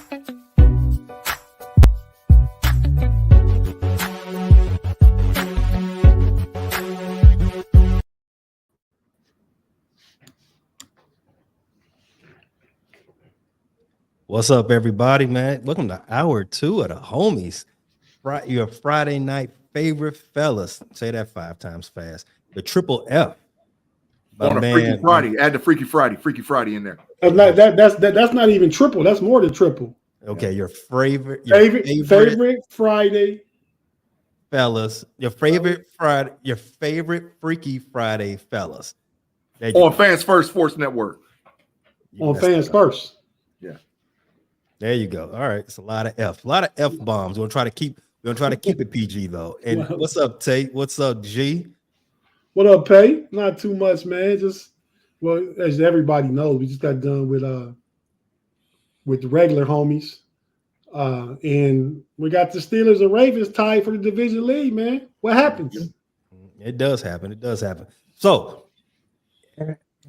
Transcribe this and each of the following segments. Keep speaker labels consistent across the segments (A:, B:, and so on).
A: What's up, everybody, man? Welcome to hour 2 of the homies. Your Friday night favorite fellas. Say that 5 times fast. The triple F.
B: On a Freaky Friday. Add the Freaky Friday in there.
C: That's not even triple. That's more than triple.
A: Okay, your favorite
C: Friday
A: fellas. Your favorite Freaky Friday fellas.
B: On Fans First Sports Network.
C: On Fans First.
B: Yeah.
A: There you go. All right. It's a lot of F bombs. We're gonna try to keep it PG though. And what's up, Tate? What's up, G?
C: What up, Pay? Not too much, man. As everybody knows, we just got done with the regular homies. And we got the Steelers and Ravens tied for the division lead, man. What happens?
A: It does happen. So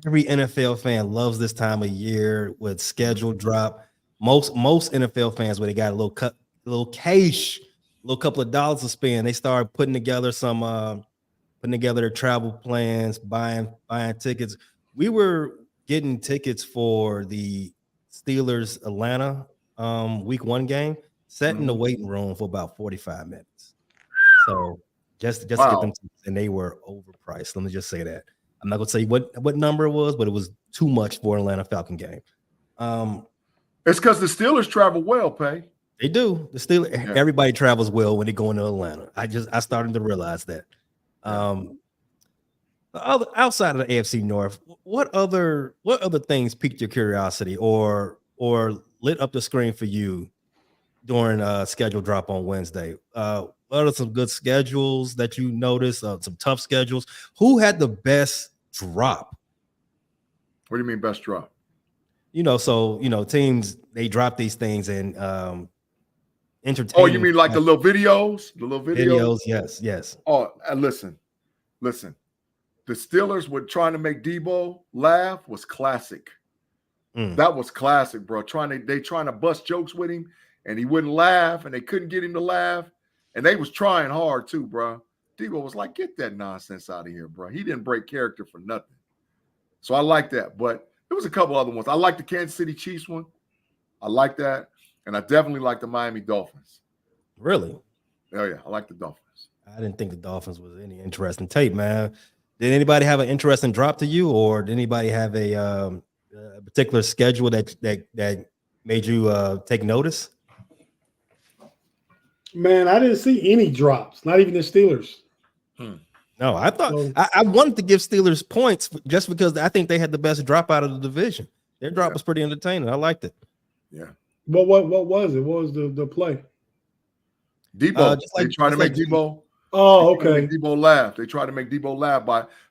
A: every NFL fan loves this time of year with schedule drop. Most NFL fans, where they got a little cash, a little couple of dollars to spend, they start putting together their travel plans, buying tickets. We were getting tickets for the Steelers Atlanta week 1 game, sat in the waiting room for about 45 minutes. So just to get them tickets, and they were overpriced. Let me just say that. I'm not gonna say what number it was, but it was too much for an Atlanta Falcon game.
B: It's because the Steelers travel well, Pay.
A: They do. The Steelers, everybody travels well when they go into Atlanta. I started to realize that. Outside of the AFC North, what other things piqued your curiosity or lit up the screen for you during schedule drop on Wednesday? What are some good schedules that you noticed? Some tough schedules. Who had the best drop?
B: What do you mean best drop?
A: Teams, they drop these things and entertain.
B: Oh, you mean like the little videos? The little videos?
A: Yes. Oh,
B: listen. The Steelers were trying to make Debo laugh was classic. That was classic, bro. They trying to bust jokes with him, and he wouldn't laugh, and they couldn't get him to laugh. And they was trying hard too, bro. Debo was like, get that nonsense out of here, bro. He didn't break character for nothing. So I like that. But there was a couple other ones. I like the Kansas City Chiefs one. I like that. And I definitely like the Miami Dolphins.
A: Really?
B: Oh, yeah. I like the Dolphins.
A: I didn't think the Dolphins was any interesting tape, man. Did anybody have an interesting drop to you, or did anybody have a particular schedule that made you take notice?
C: Man, I didn't see any drops, not even the Steelers.
A: No, I thought I wanted to give Steelers points just because I think they had the best drop out of the division. Their drop was pretty entertaining. I liked it.
B: Yeah.
C: But what was it? What was the play?
B: Debo. They trying to make Debo.
C: Oh, okay.
B: Debo laugh. They tried to make Debo laugh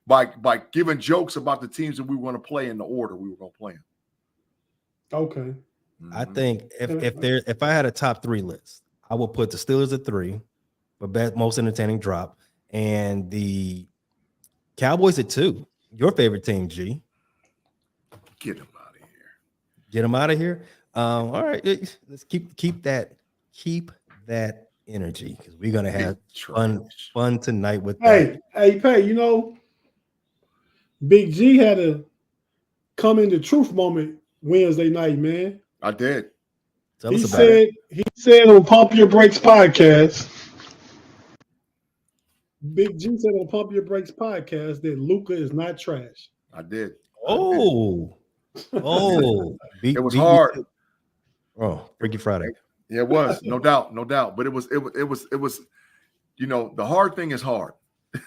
B: by giving jokes about the teams that we were going to play in the order we were going to play in.
C: Okay.
A: I think if I had a top 3 list, I would put the Steelers at 3 for best most entertaining drop, and the Cowboys at 2. Your favorite team, G.
B: Get them out of here.
A: Get them out of here. All right, let's keep that energy because we're gonna have fun tonight with that.
C: Hey, Pay. Big G had a come into truth moment Wednesday night, man.
B: I did.
C: He said on Pump Your Brakes podcast. Big G said on Pump Your Brakes podcast that Luka is not trash.
B: I did.
A: Oh,
B: it was hard.
A: Oh, Freaky Friday.
B: Yeah, it was no doubt. But it was. The hard thing is hard.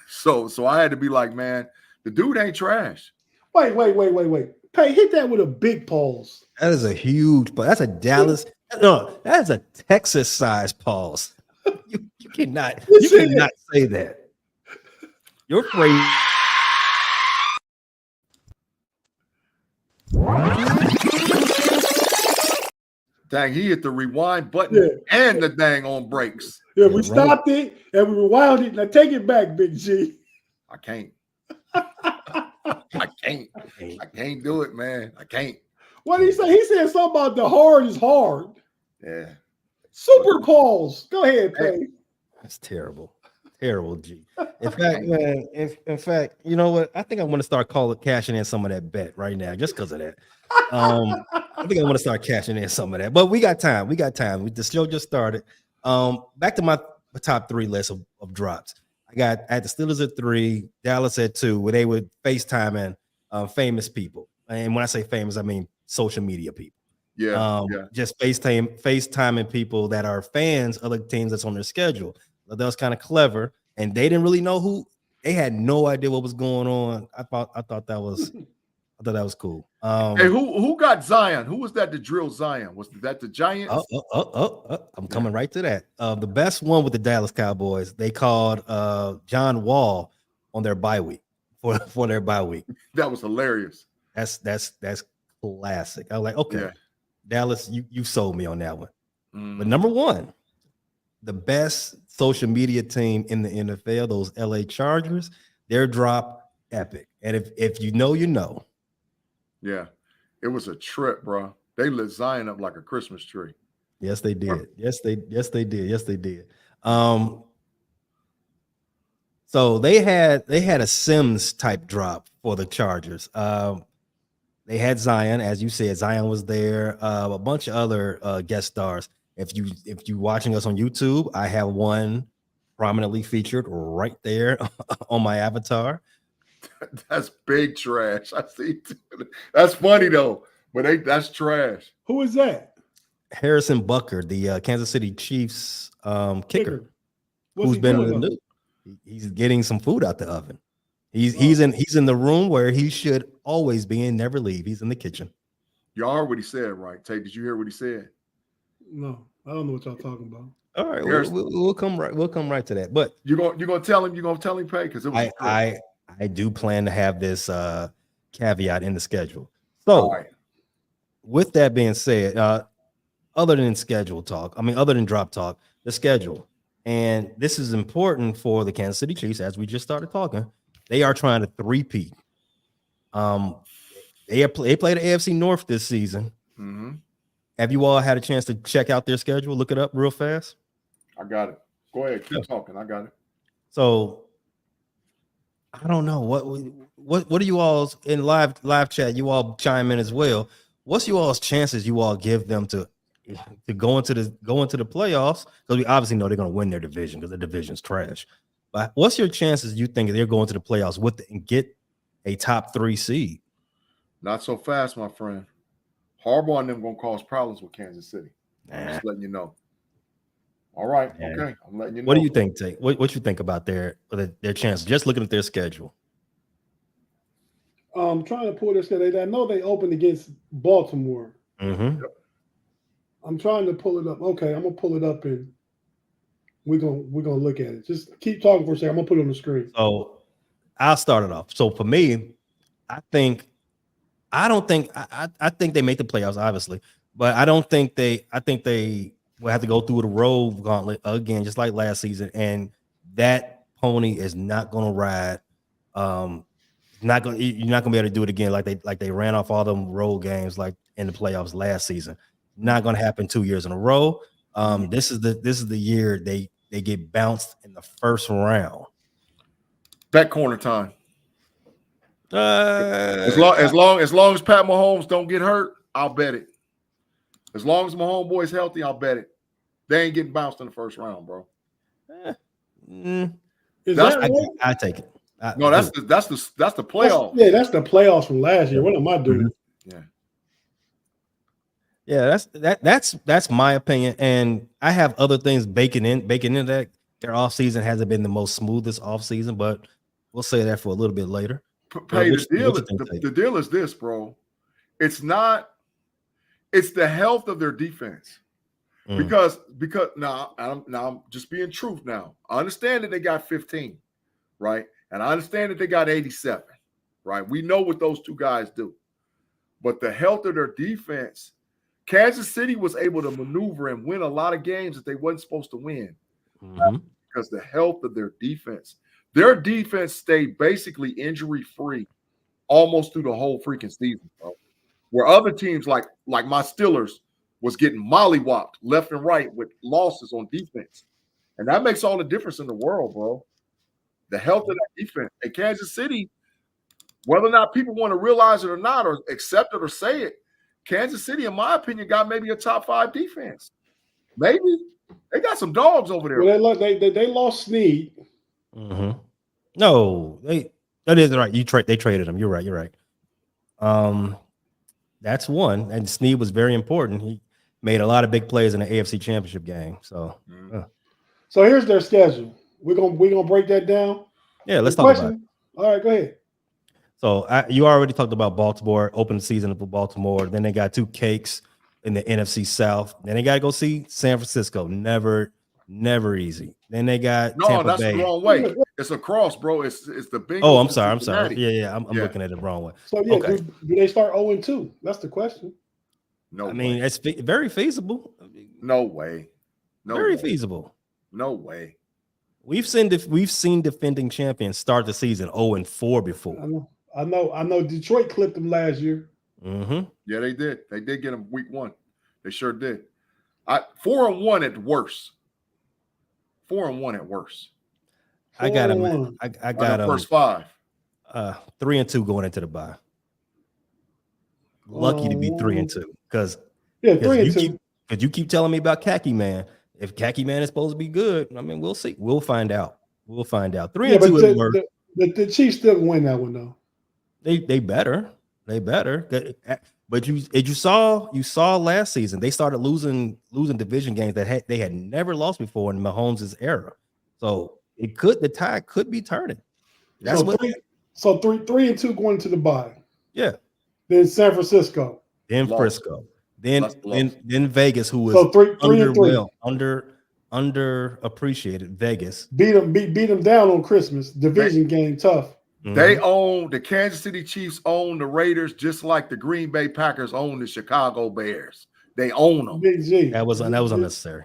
B: So I had to be like, man, the dude ain't trash.
C: Wait. Pay, hit that with a big pause.
A: That is a huge, but that's a Dallas. No, that's a Texas size pause. You cannot say that. You're crazy.
B: Dang, he hit the rewind button and the dang on brakes.
C: Yeah, we stopped it and we rewound it. Now take it back, Big G.
B: I can't. I can't do it, man. I can't.
C: What did he say? He said something about the hard is hard.
B: Yeah.
C: Super Pauls. Go ahead, Pay.
A: That's terrible. Terrible, G. In fact, man, in fact, you know what? I think I want to start cashing in some of that bet right now, just because of that. I think I want to start cashing in some of that. But we got time. The show just started. Back to my top 3 list of drops. I had the Steelers at 3, Dallas at 2, where they were FaceTiming famous people. And when I say famous, I mean social media people.
B: Yeah.
A: Just FaceTiming people that are fans of the teams that's on their schedule. That was kind of clever, and they didn't really know they had no idea what was going on. I thought that was cool.
B: Hey, who got Zion? Who was that to drill Zion? Was that the Giants?
A: I'm coming right to that. The best one with the Dallas Cowboys, they called John Wall on their bye week for their bye week.
B: That was hilarious.
A: That's classic. I was like, okay, Dallas, you sold me on that one. But number 1, the best social media team in the NFL, those LA Chargers, their drop epic. And if you know, you know.
B: Yeah, it was a trip, bro. They lit Zion up like a Christmas tree.
A: Yes, they did. Yes, they did. So they had a Sims type drop for the Chargers. They had Zion, as you said. Zion was there. A bunch of other guest stars. If you watching us on YouTube, I have one prominently featured right there on my avatar.
B: That's big trash. I see. That's funny though, but that's trash.
C: Who is that?
A: Harrison Butker, the Kansas City Chiefs kicker, who's
C: he
A: been in
C: doing,
A: the news. He's getting some food out the oven. He's in the room where he should always be and never leave. He's in the kitchen.
B: Y'all heard what he said, right? Tate, did you hear what he said?
C: No, I don't know what y'all talking about.
A: All right, we'll come right to that. But
B: you're gonna tell him, Pay, because
A: I do plan to have this caveat in the schedule. So, with that being said, other than drop talk, the schedule, and this is important for the Kansas City Chiefs, as we just started talking. They are trying to three-peat. They played the AFC North this season.
B: Mm-hmm.
A: Have you all had a chance to check out their schedule? Look it up real fast.
B: I got it. Go ahead, keep talking. I got it.
A: So I don't know what are you all's in live chat? You all chime in as well. What's you all's chances you all give them to go into the playoffs? Because we obviously know they're going to win their division because the division's trash. But what's your chances you think they're going to the playoffs and get a top 3 seed?
B: Not so fast, my friend. Harbaugh and them going to cause problems with Kansas City. I'm just letting you know. All right. Okay. I'm letting you know.
A: What do you think, Tate? What you think about their chances? Just looking at their schedule.
C: I'm trying to pull this schedule. I know they opened against Baltimore.
A: Mm-hmm.
C: I'm trying to pull it up. Okay, I'm gonna pull it up and we're gonna look at it. Just keep talking for a second. I'm gonna put it on the screen.
A: So I'll start it off. So for me, I think they make the playoffs, obviously, but I think they will have to go through the road gauntlet again, just like last season. And that pony is not going to ride. You're not going to be able to do it again like they ran off all them road games like in the playoffs last season. Not going to happen 2 years in a row. This is the year they get bounced in the first round.
B: Bet corner time. As long as Pat Mahomes don't get hurt, I'll bet it. As long as my homeboy's healthy, I'll bet it. They ain't getting bounced in the first round, bro.
A: I take it.
B: That's the playoff.
C: That's the playoffs from last year. What am I doing?
A: Yeah, that's my opinion, and I have other things baking into that. Their offseason hasn't been the most smoothest offseason, but we'll say that for a little bit later.
B: The deal is this, bro. It's the health of their defense. Because now I'm just being truth now. I understand that they got 15, right? And I understand that they got 87, right? We know what those two guys do. But the health of their defense, Kansas City was able to maneuver and win a lot of games that they wasn't supposed to win because the health of their defense. Their defense stayed basically injury-free almost through the whole freaking season, bro. Where other teams like my Steelers, was getting mollywopped left and right with losses on defense. And that makes all the difference in the world, bro. The health of that defense. And Kansas City, whether or not people want to realize it or not, or accept it or say it, Kansas City, in my opinion, got maybe a top 5 defense. Maybe. They got some dogs over there.
C: Well, they lost Snead.
A: Mm-hmm. No, that is right. They traded him. You're right. That's one. And Snead was very important. He made a lot of big plays in the AFC Championship game. So,
C: So here's their schedule. We're gonna break that down.
A: Yeah, let's talk about it.
C: All right, go ahead.
A: So you already talked about Baltimore, open the season for Baltimore. Then they got 2 cakes in the NFC South. Then they got to go see San Francisco. Never easy. Then they got Tampa Bay.
B: The wrong way. It's a cross, bro. It's the Bengals.
A: Oh, I'm sorry. Yeah. I'm looking at it the wrong way.
C: So okay. Do they start 0-2? That's the question.
B: No,
A: I mean it's very feasible.
B: No way.
A: Very feasible.
B: No way.
A: We've seen defending champions start the season 0-4 before.
C: I know. Detroit clipped them last year.
A: Mm-hmm.
B: Yeah, they did. They did get them week 1. They sure did. 4-1 at worst. 4-1 at worst.
A: I got them. I got them.
B: First 5.
A: 3-2 going into the bye. Lucky to be 3-2 because
C: 3-2.
A: Because you keep telling me about Khaki Man. If Khaki Man is supposed to be good, I mean, we'll see. We'll find out. 3-2 is worse.
C: The Chiefs still win that one though.
A: They better. But you saw last season they started losing division games that they had never lost before in Mahomes' era. So the tide could be turning. That's
C: so 3-2 going to the bye.
A: Yeah.
C: Then San Francisco.
A: Then Frisco. Then Vegas, who was underappreciated. Vegas
C: beat them down on Christmas. Division game tough.
B: Mm-hmm. They own the Kansas City Chiefs own the Raiders just like the Green Bay Packers own the Chicago Bears. They own them.
C: Big G.
A: That was unnecessary.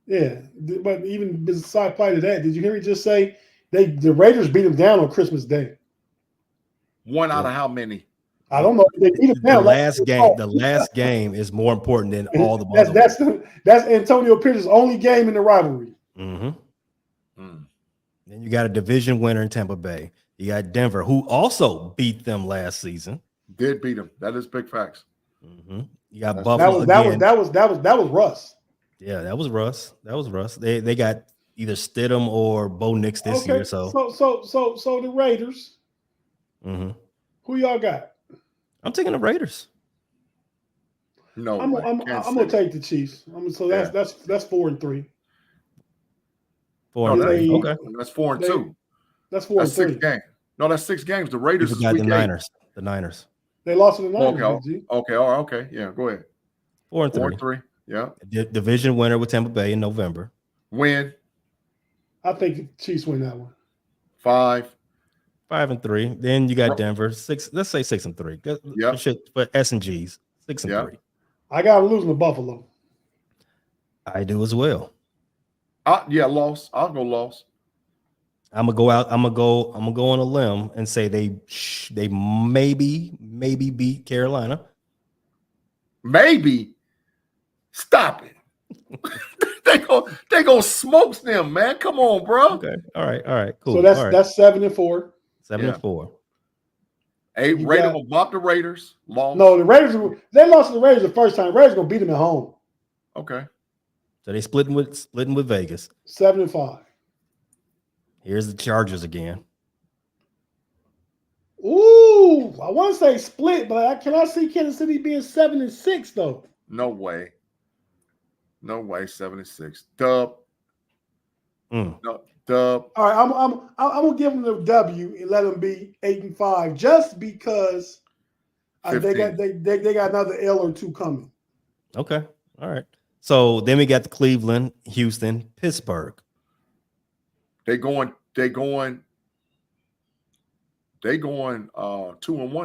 C: Yeah, but even beside fight of that, did you hear me just say the Raiders beat them down on Christmas Day?
B: 1 out of how many?
C: I don't know. They beat them down.
A: The last game is more important than all the.
C: That's Antonio Pierce's only game in the rivalry.
A: Mm-hmm. Then you got a division winner in Tampa Bay. You got Denver, who also beat them last season.
B: Did beat them. That is big facts.
A: Mm-hmm. You got Buffalo. That
C: was Russ.
A: Yeah, that was Russ. They got either Stidham or Bo Nix this year. So
C: the Raiders.
A: Mm-hmm.
C: Who y'all got?
A: I'm taking the Raiders.
B: No,
C: I'm gonna take the Chiefs. That's 4-3.
A: 4-3. Okay,
B: that's 4-2.
C: That's 4-3.
B: 6 games. No, that's 6 games. The Raiders
A: got the Niners. The Niners.
C: They lost to the Niners.
B: Okay. All right. Okay. Yeah. Go ahead.
A: 4-3.
B: Yeah.
A: Division winner with Tampa Bay in November.
B: Win.
C: I think the Chiefs win that one.
B: 5-3.
A: Then you got Denver 6. Let's say 6-3.
B: Yeah.
A: For S&Gs 6-3.
C: I got them losing to Buffalo.
A: I do as well.
B: Loss. I'll go loss.
A: I'm gonna go out. I'm gonna go on a limb and say they maybe beat Carolina.
B: Maybe. Stop it. they gonna smoke them, man. Come on, bro.
A: Okay. All right. Cool.
C: So that's 7-4.
A: 7-4.
B: Hey, Raiders gonna bop the Raiders. Loss.
C: No, the Raiders. They lost to the Raiders the first time. Raiders gonna beat them at home.
B: Okay.
A: So they splitting with Vegas.
C: 7-5.
A: Here's the Chargers again.
C: Ooh, I want to say split, but can I see Kansas City being 7-6 though?
B: No way. 7-6. Dub. No, dub.
C: All right, I'm gonna give them the W and let them be 8-5, just because they got another L or 2 coming.
A: Okay. All right. So then we got the Cleveland, Houston, Pittsburgh.
B: They going 2-1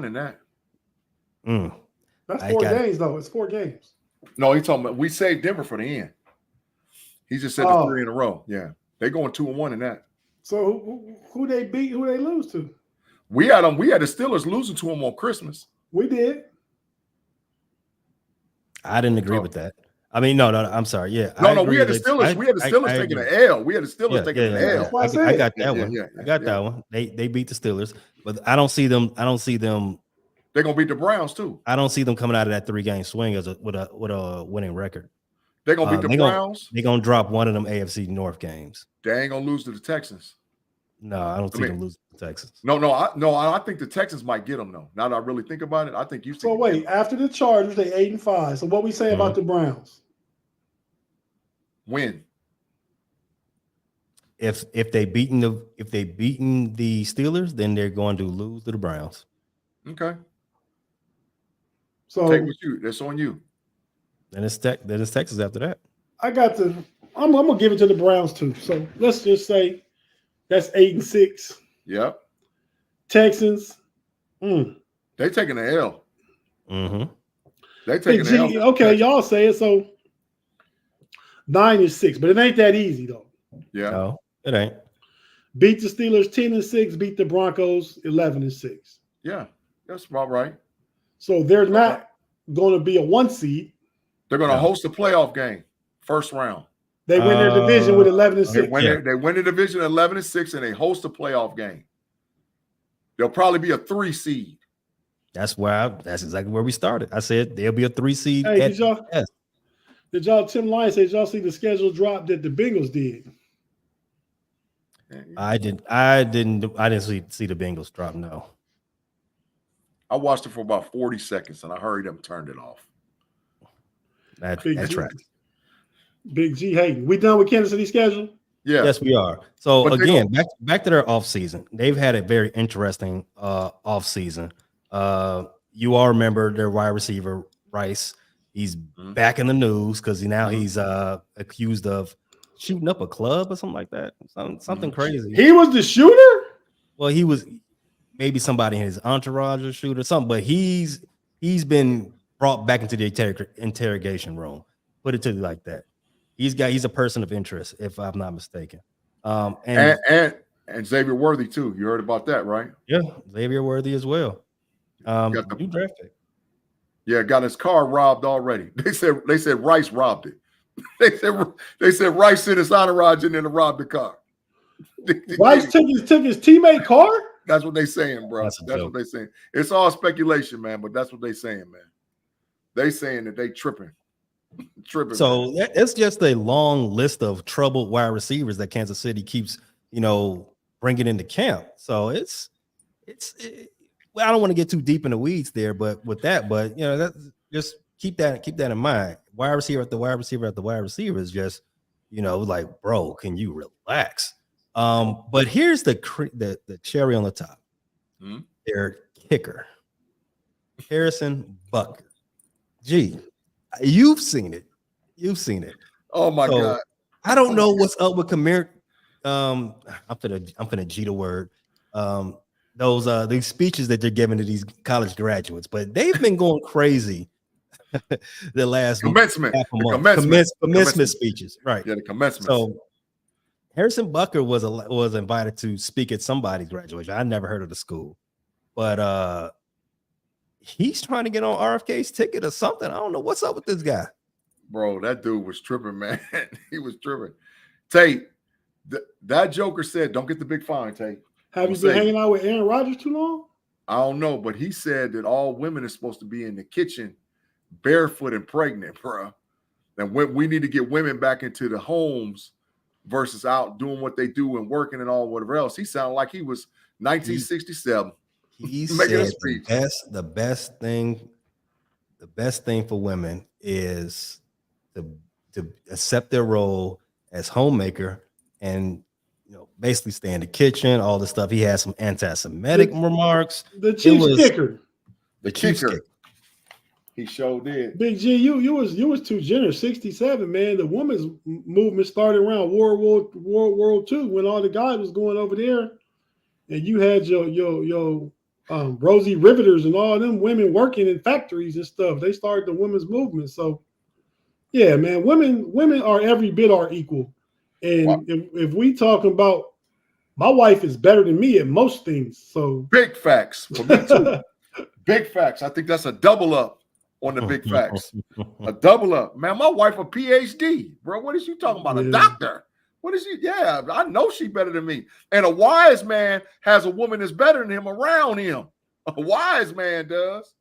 B: in that.
C: That's 4 games though. It's 4 games.
B: No, he's talking about we saved Denver for the end. He just said the 3 in a row. Yeah. They going 2-1 in that.
C: So who they beat, who they lose to?
B: We had the Steelers losing to them on Christmas.
C: We did.
A: I didn't agree with that. I mean, no. I'm sorry. Yeah,
B: No, we had the Steelers. We had the Steelers taking an L. We had the Steelers taking an L.
C: That's why I
A: I got that
B: Yeah,
A: one.
B: yeah,
A: I got that one. They beat the Steelers, but I don't see them.
B: They're gonna beat the Browns too.
A: I don't see them coming out of that 3-game swing with a winning record.
B: They're gonna beat the Browns.
A: They're gonna drop one of them AFC North games.
B: They ain't gonna lose to the Texans.
A: No, I don't see them losing to the Texans.
B: No. I think the Texans might get them though. Now that I really think about it, I think you.
C: So wait, after the Chargers, they 8-5. So what we say about the Browns?
B: Win.
A: If they beaten the Steelers, then they're going to lose to the Browns.
B: Okay.
C: So
B: take with you. That's on you.
A: Then it's Texas after that.
C: I'm gonna give it to the Browns too. So let's just say that's 8-6.
B: Yep.
C: Texans.
B: They taking an L.
A: Mm-hmm.
B: They taking an L.
C: Okay, y'all say it. So 9-6, but it ain't that easy though.
B: Yeah.
A: No, it ain't.
C: Beat the Steelers 10-6. Beat the Broncos 11-6.
B: Yeah, that's about right.
C: So they're not going to be a 1 seed.
B: They're going to host a playoff game, first round.
C: They win their division with 11-6.
B: They win the division 11-6, and they host a playoff game. They'll probably be a 3 seed.
A: That's exactly where we started. I said there'll be a 3 seed.
C: Hey, did y'all? Tim Lyons said y'all see the schedule drop that the Bengals did?
A: I didn't see the Bengals drop. No.
B: I watched it for about 40 seconds, and I hurried up and turned it off.
A: That tracks.
C: Big G hating. We done with Kansas City schedule?
B: Yeah.
A: Yes, we are. So again, back to their offseason. They've had a very interesting offseason. You all remember their wide receiver, Rice. He's back in the news because he's accused of shooting up a club or something like that. Something crazy.
C: He was the shooter?
A: Well, he was maybe somebody in his entourage or shooter or something, but he's been brought back into the interrogation room. Put it to you like that. He's a person of interest, if I'm not mistaken.
B: And Xavier Worthy too. You heard about that, right?
A: Yeah, Xavier Worthy as well. New draft pick.
B: Yeah, got his car robbed already. They said Rice robbed it. They said Rice sent his entourage in there to rob the car.
C: Rice took his teammate car?
B: That's what they saying, bro. That's what they saying. It's all speculation, man, but that's what they saying, man. They saying that they tripping.
A: So it's just a long list of troubled wide receivers that Kansas City keeps, bringing into camp. So it's I don't want to get too deep in the weeds there, but just keep that in mind. Wide receiver after wide receiver after wide receiver is just, like, bro, can you relax? But here's the cherry on the top. Their kicker, Harrison Butker. Gee, you've seen it.
B: Oh my God.
A: I don't know what's up with Kamir. I'm finna G the word. These speeches that they're giving to these college graduates, but they've been going crazy the last
B: commencement
A: speeches, right?
B: Yeah, the commencement.
A: So Harrison Butker was invited to speak at somebody's graduation. I never heard of the school, but he's trying to get on RFK's ticket or something. I don't know what's up with this guy,
B: bro. That dude was tripping, man. He was tripping. Tate, that joker said, "Don't get the big fine, Tate."
C: Have you been hanging out with Aaron Rodgers too long?
B: I don't know, but he said that all women are supposed to be in the kitchen barefoot and pregnant, bro. And we need to get women back into the homes versus out doing what they do and working and all whatever else. He sounded like he was 1967.
A: He
B: making a
A: said
B: speech.
A: the best thing for women is to accept their role as homemaker and basically stay in the kitchen, all the stuff. He had some anti-Semitic remarks.
C: The Chiefs kicker.
B: The kicker. He sure did.
C: Big G, you was too generous. 67, man. The women's movement started around World War II when all the guys was going over there, and you had your Rosie Riveters and all them women working in factories and stuff. They started the women's movement. So, yeah, man, women are every bit are equal. And wow. if we talking about, my wife is better than me at most things. So
B: big facts for me too. Big facts. I think that's a double up on the big facts. A double up. Man, my wife a PhD, bro. What is she talking about? A doctor. What is she? Yeah, I know she better than me. And a wise man has a woman that's better than him around him. A wise man does.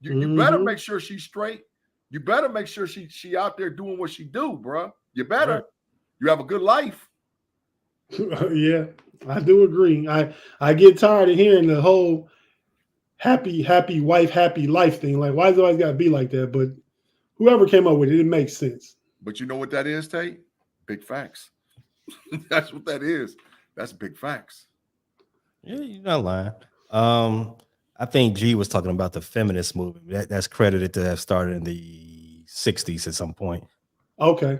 B: You better make sure she's straight. You better make sure she out there doing what she do, bro. You better. Right. You have a good life.
C: Yeah, I do agree. I get tired of hearing the whole happy wife, happy life thing. Like, why does it always got to be like that? But whoever came up with it, it makes sense.
B: But you know what that is, Tate? Big facts. That's what that is. That's big facts.
A: Yeah, you're not lying. I think G was talking about the feminist movement. That's credited to have started in the 60s at some point.
C: Okay.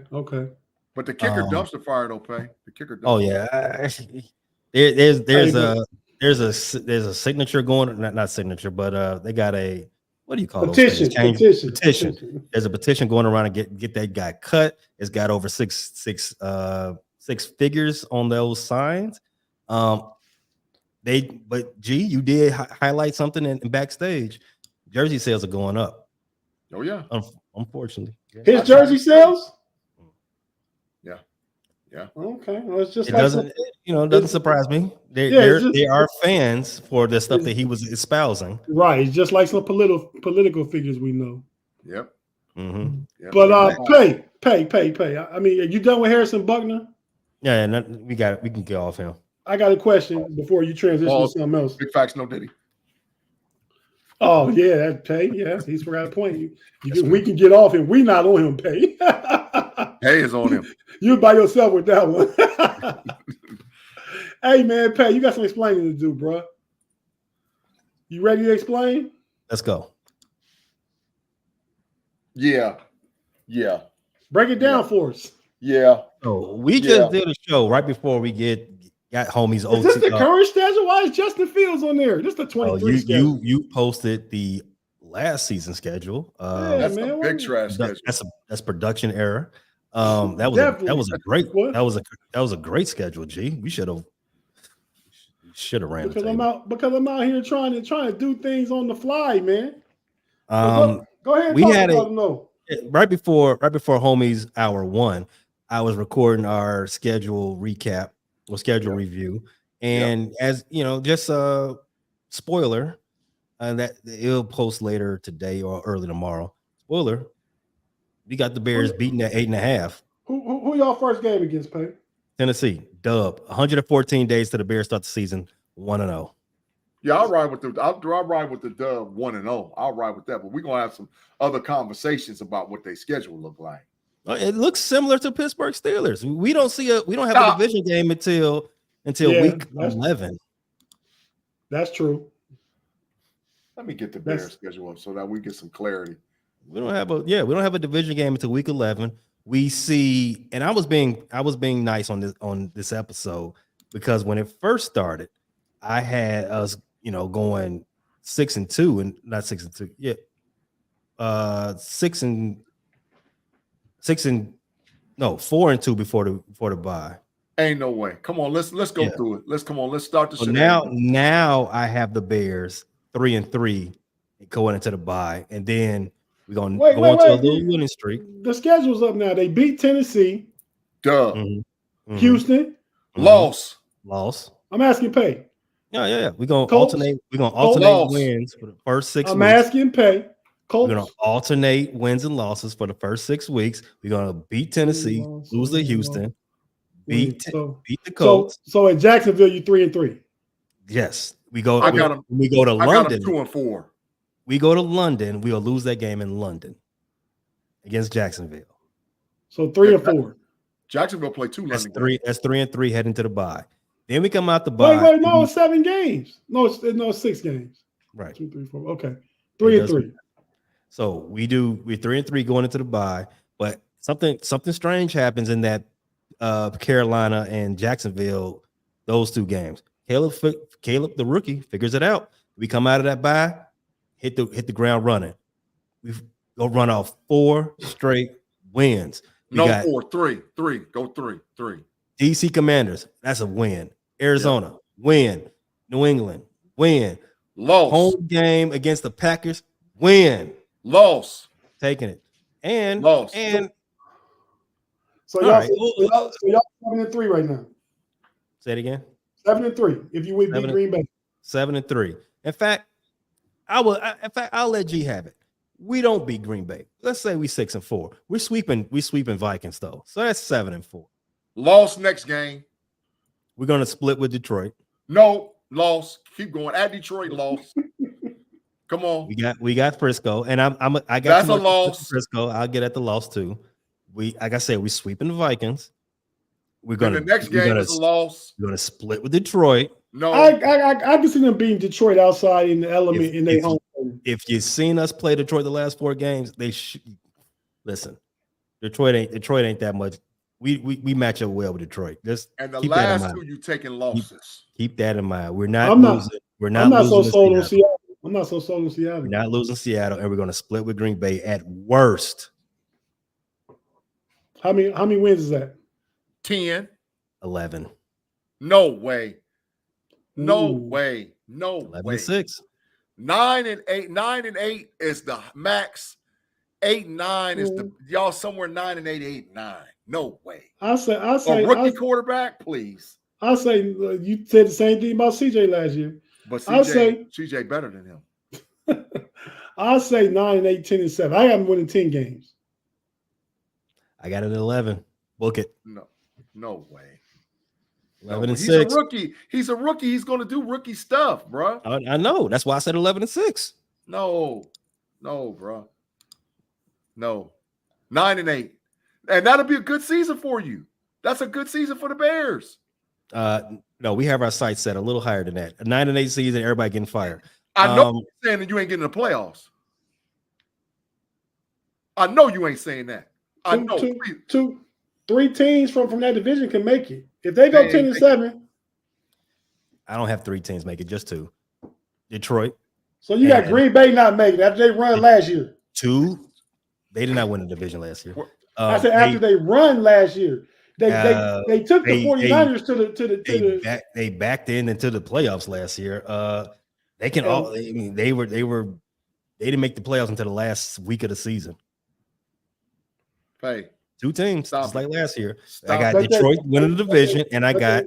B: But the kicker dumpster fire don't pay. The kicker.
A: Oh yeah, there's a signature going. Not signature, but they got a, what do you call
C: petition?
A: Petition. There's a petition going around to get that guy cut. It's got over six figures on those signs. But G, you did highlight something in backstage. Jersey sales are going up.
B: Oh yeah,
A: unfortunately.
C: His jersey sales.
B: Yeah.
C: Okay. Well, it's just
A: it doesn't surprise me. There are fans for the stuff that he was espousing.
C: Right. It's just like some political figures we know.
B: Yep.
A: Mm-hmm.
B: Yep.
C: But pay. I mean, are you done with Harrison Buckner?
A: Yeah, we can get off him.
C: I got a question before you transition to something else.
B: Big facts, no Diddy.
C: Oh yeah, that Pay. Yeah, he's forgot a point. We can get off him. We not on him, Pay.
B: Pay is on him.
C: You by yourself with that one. Hey man, Pay, you got some explaining to do, bro. You ready to explain?
A: Let's go.
B: Yeah.
C: Break it down for us.
B: Yeah.
A: So we just did a show right before we got homies.
C: Is this the current schedule? Why is Justin Fields on there? This is the 23 schedule.
A: You posted the last season schedule.
B: That's a big trash schedule.
A: That's production error. That was a great schedule. G, we should have ran
C: because I'm out here trying to do things on the fly, man. Go ahead.
A: We had right before homies hour 1. I was recording our schedule recap or schedule review, and as you know, just a spoiler that it'll post later today or early tomorrow. Spoiler. We got the Bears beating at 8.5.
C: Who y'all first game against, Pay?
A: Tennessee, dub. 114 days to the Bears start the season 1-0.
B: Yeah, I'll ride with the dub 1-0. I'll ride with that, but we're gonna have some other conversations about what their schedule look like.
A: It looks similar to Pittsburgh Steelers. We don't have a division game until week 11.
C: That's true.
B: Let me get the Bears schedule up so that we get some clarity.
A: We don't have a division game until week 11. We see, and I was being nice on this episode because when it first started, I had us, going 6-2 and not 6-2. Yeah. 4-2 before the bye.
B: Ain't no way. Come on, let's go through it. Let's start the
A: show. Now I have the Bears 3-3 going into the bye, and then we're gonna go into a little winning streak.
C: The schedule's up now. They beat Tennessee.
B: Duh.
A: Mm-hmm.
C: Houston.
B: Loss.
C: I'm asking Pay.
A: Yeah. We're gonna alternate. We're gonna alternate wins for the first 6 weeks.
C: I'm asking Pay.
A: Colts. We're gonna alternate wins and losses for the first 6 weeks. We're gonna beat Tennessee, lose to Houston, beat the Colts.
C: So in Jacksonville, you 3-3.
A: Yes, we go.
B: I got them.
A: We go to London.
B: 2-4.
A: We go to London. We'll lose that game in London against Jacksonville.
C: So 3-4.
B: Jacksonville play 2
A: London.
B: That's
A: 3-3 heading to the bye. Then we come out the bye.
C: Wait, no, it's 7 games. No, it's 6 games.
A: Right.
C: 2, 3, 4. Okay. 3-3.
A: So we're 3-3 going into the bye, but something strange happens in that Carolina and Jacksonville, those 2 games. Caleb the rookie figures it out. We come out of that bye, hit the ground running. We go run off 4 straight wins.
B: Three. Go 3.
A: DC Commanders, that's a win. Arizona, win. New England, win.
B: Loss.
A: Home game against the Packers, win.
B: Loss.
A: Taking it. And
B: Loss.
C: So
A: All
C: y'all,
A: right.
C: so y'all 7-3 right now.
A: Say it again.
C: 7-3. If you would beat Green Bay.
A: 7-3. In fact, I'll let G have it. We don't beat Green Bay. Let's say we 6-4. We're sweeping Vikings though. So that's 7-4.
B: Loss next game.
A: We're gonna split with Detroit.
B: No, loss. Keep going. At Detroit, loss. Come on.
A: We got Frisco, and I got
B: That's
A: too much
B: a loss.
A: Frisco. I'll get at the loss too. Like I said, we sweeping the Vikings.
B: The next game is a loss.
A: We're gonna split with Detroit.
B: No,
C: I can see them beating Detroit outside in the element in their home.
A: If you've seen us play Detroit the last 4 games, listen. Detroit ain't that much. We match up well with Detroit.
B: And the last 2 you taking losses.
A: Keep that in mind. We're not losing. We're not losing.
C: So sold on Seattle. I'm not so sold on Seattle.
A: We're not losing Seattle, and we're going to split with Green Bay at worst.
C: How many wins is that?
B: 10.
A: 11.
B: No way. No
C: Ooh.
B: way. No
A: 11-6.
B: 9-8. 9-8 is the max. 8-9 is the y'all somewhere 9-8, 8-9. No way.
C: I say
B: a rookie quarterback, please.
C: I say you said the same thing about CJ last year.
B: But CJ better than him.
C: I say 9-8, 10-7. I got him winning 10 games.
A: I got it at 11. Book it.
B: No way.
A: 11-6.
B: He's a rookie. He's a rookie. He's going to do rookie stuff, bro.
A: I know. That's why I said 11-6.
B: No, bro. No. 9-8. And that'll be a good season for you. That's a good season for the Bears.
A: No, we have our sights set a little higher than that. A 9-8 season, everybody getting fired.
B: I know you're saying that you ain't getting the playoffs. I know you ain't saying that. I know.
C: 3 teams from that division can make it. If they go 10-7.
A: I don't have 3 teams make it, just 2. Detroit.
C: So you got Green Bay not making it after they run last year.
A: 2. They did not win the division last year.
C: I said after they run last year. They took the 49ers to the
A: they backed into the playoffs last year. They can all. I mean, they didn't make the playoffs until the last week of the season.
B: Hey,
A: 2 teams, just like last year.
B: Stop.
A: I got Detroit winning the division, and I got.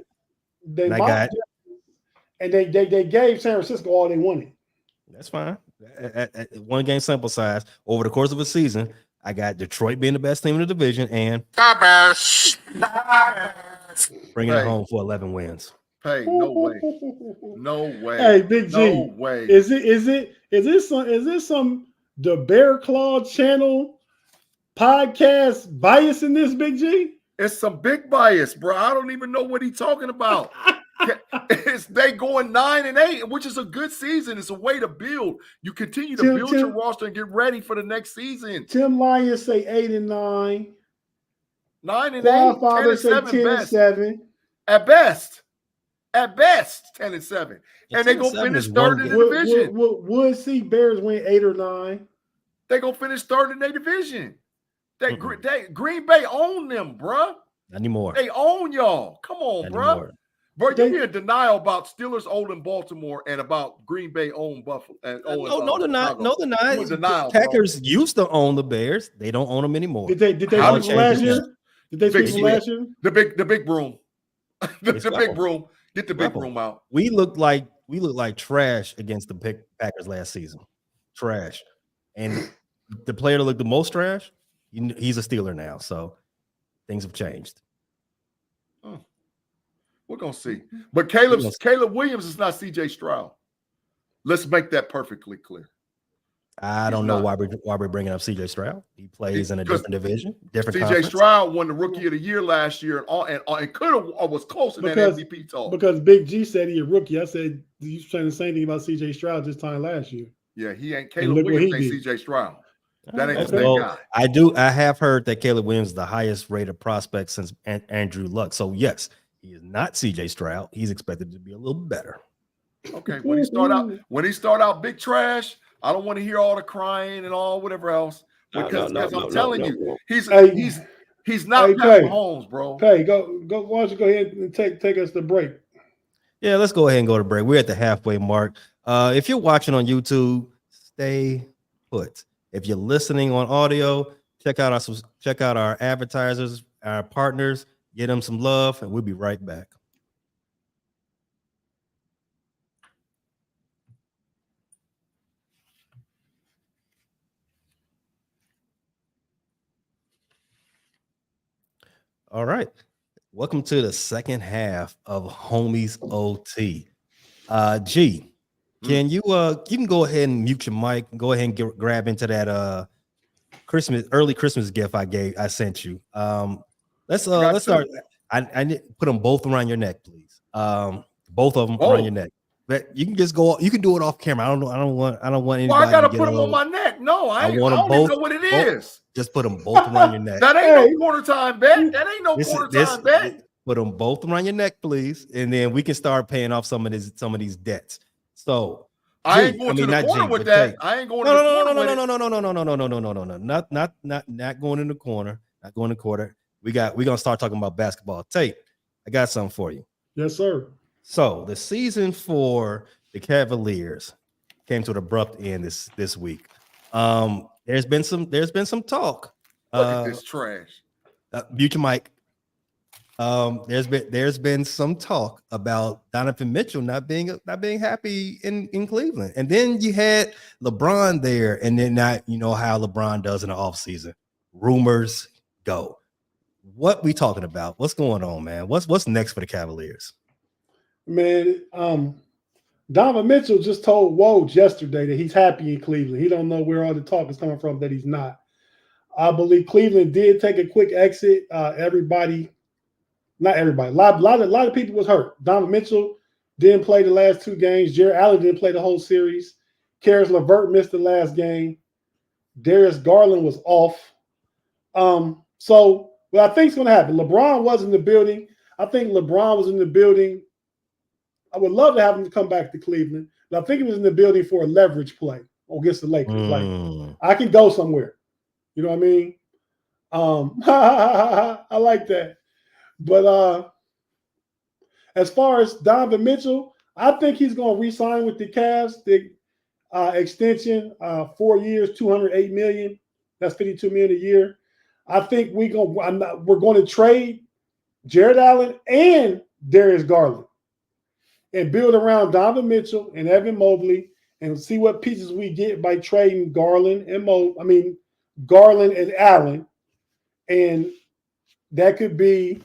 C: And they gave San Francisco all they wanted.
A: That's fine. At 1 game sample size over the course of a season, I got Detroit being the best team in the division and bringing it home for 11 wins.
B: Hey, no way. No way.
C: Hey, Big G.
B: No way.
C: Is this some the Bear Claw channel podcast bias in this, Big G?
B: It's some big bias, bro. I don't even know what he's talking about. They going 9-8, which is a good season. It's a way to build. You continue to build your roster and get ready for the next season.
C: Tim Lyons say 8-9.
B: 9-8. 10-7 at best. At best, 10-7. And they're gonna finish third in the division.
C: Would see Bears win 8 or 9.
B: They're gonna finish third in their division. Green Bay own them, bro.
A: Not anymore.
B: They own y'all. Come on, bro. Bro, you hear denial about Steelers owning Baltimore and about Green Bay own Buffalo.
A: No, denial. Packers used to own the Bears. They don't own them anymore.
C: Did they switch last year? Did they switch last year?
B: The big broom. the big broom. Get the big broom out.
A: We looked like trash against the Packers last season. Trash. And the player that looked the most trash, he's a Steeler now. So things have changed.
B: We're gonna see. But Caleb Williams is not CJ Stroud. Let's make that perfectly clear.
A: I don't know why we're bringing up CJ Stroud. He plays in a different division, different.
B: CJ Stroud won the Rookie of the Year last year, and could have was close in that MVP talk.
C: Because Big G said he a rookie. I said you saying the same thing about CJ Stroud this time last year.
B: Yeah, he ain't. Caleb Williams ain't CJ Stroud. That ain't the same guy.
A: I have heard that Caleb Williams is the highest rated prospect since Andrew Luck. So yes, he is not CJ Stroud. He's expected to be a little better.
B: Okay, when he start out big trash, I don't want to hear all the crying and all whatever else. Because I'm telling you, he's not Pat Mahomes, bro.
C: Hey, go. Why don't you go ahead and take us to break?
A: Yeah, let's go ahead and go to break. We're at the halfway mark. If you're watching on YouTube, stay put. If you're listening on audio, check out our advertisers, our partners, get them some love, and we'll be right back. All right. Welcome to the second half of Homies OT. G, can you can go ahead and mute your mic and go ahead and grab into that early Christmas gift I sent you. Let's start. I need put them both around your neck, please. Both of them around your neck. But you can just go. You can do it off camera. I don't want anybody.
B: Well, I gotta put them on my neck. No, I don't even know what it is.
A: Just put them both around your neck.
B: That ain't no quarter time bet. That ain't no quarter time bet.
A: Put them both around your neck, please, and then we can start paying off some of these debts. So
B: I ain't going to the corner with that. I ain't going to the corner.
A: Not going in the corner. Not going in the corner. We're gonna start talking about basketball. Tate, I got something for you.
C: Yes, sir.
A: So the season for the Cavaliers came to an abrupt end this week. There's been some talk.
B: Look at this trash.
A: Mute your mic. There's been some talk about Donovan Mitchell not being happy in Cleveland, and then you had LeBron there, and then you know how LeBron does in the offseason. Rumors go. What we talking about? What's going on, man? What's next for the Cavaliers?
C: Man, Donovan Mitchell just told Woj yesterday that he's happy in Cleveland. He don't know where all the talk is coming from that he's not. I believe Cleveland did take a quick exit. Not everybody. A lot of people was hurt. Donovan Mitchell didn't play the last two games. Jared Allen didn't play the whole series. Karis LeVert missed the last game. Darius Garland was off. So what I think is going to happen, LeBron was in the building. I think LeBron was in the building. I would love to have him to come back to Cleveland, but I think he was in the building for a leverage play against the Lakers. Like, I can go somewhere. You know what I mean? I like that. But as far as Donovan Mitchell, I think he's going to re-sign with the Cavs. The extension, 4 years, $208 million. That's $52 million a year. I think we're going to trade Jared Allen and Darius Garland and build around Donovan Mitchell and Evan Mobley and see what pieces we get by trading Garland and Allen. And that could be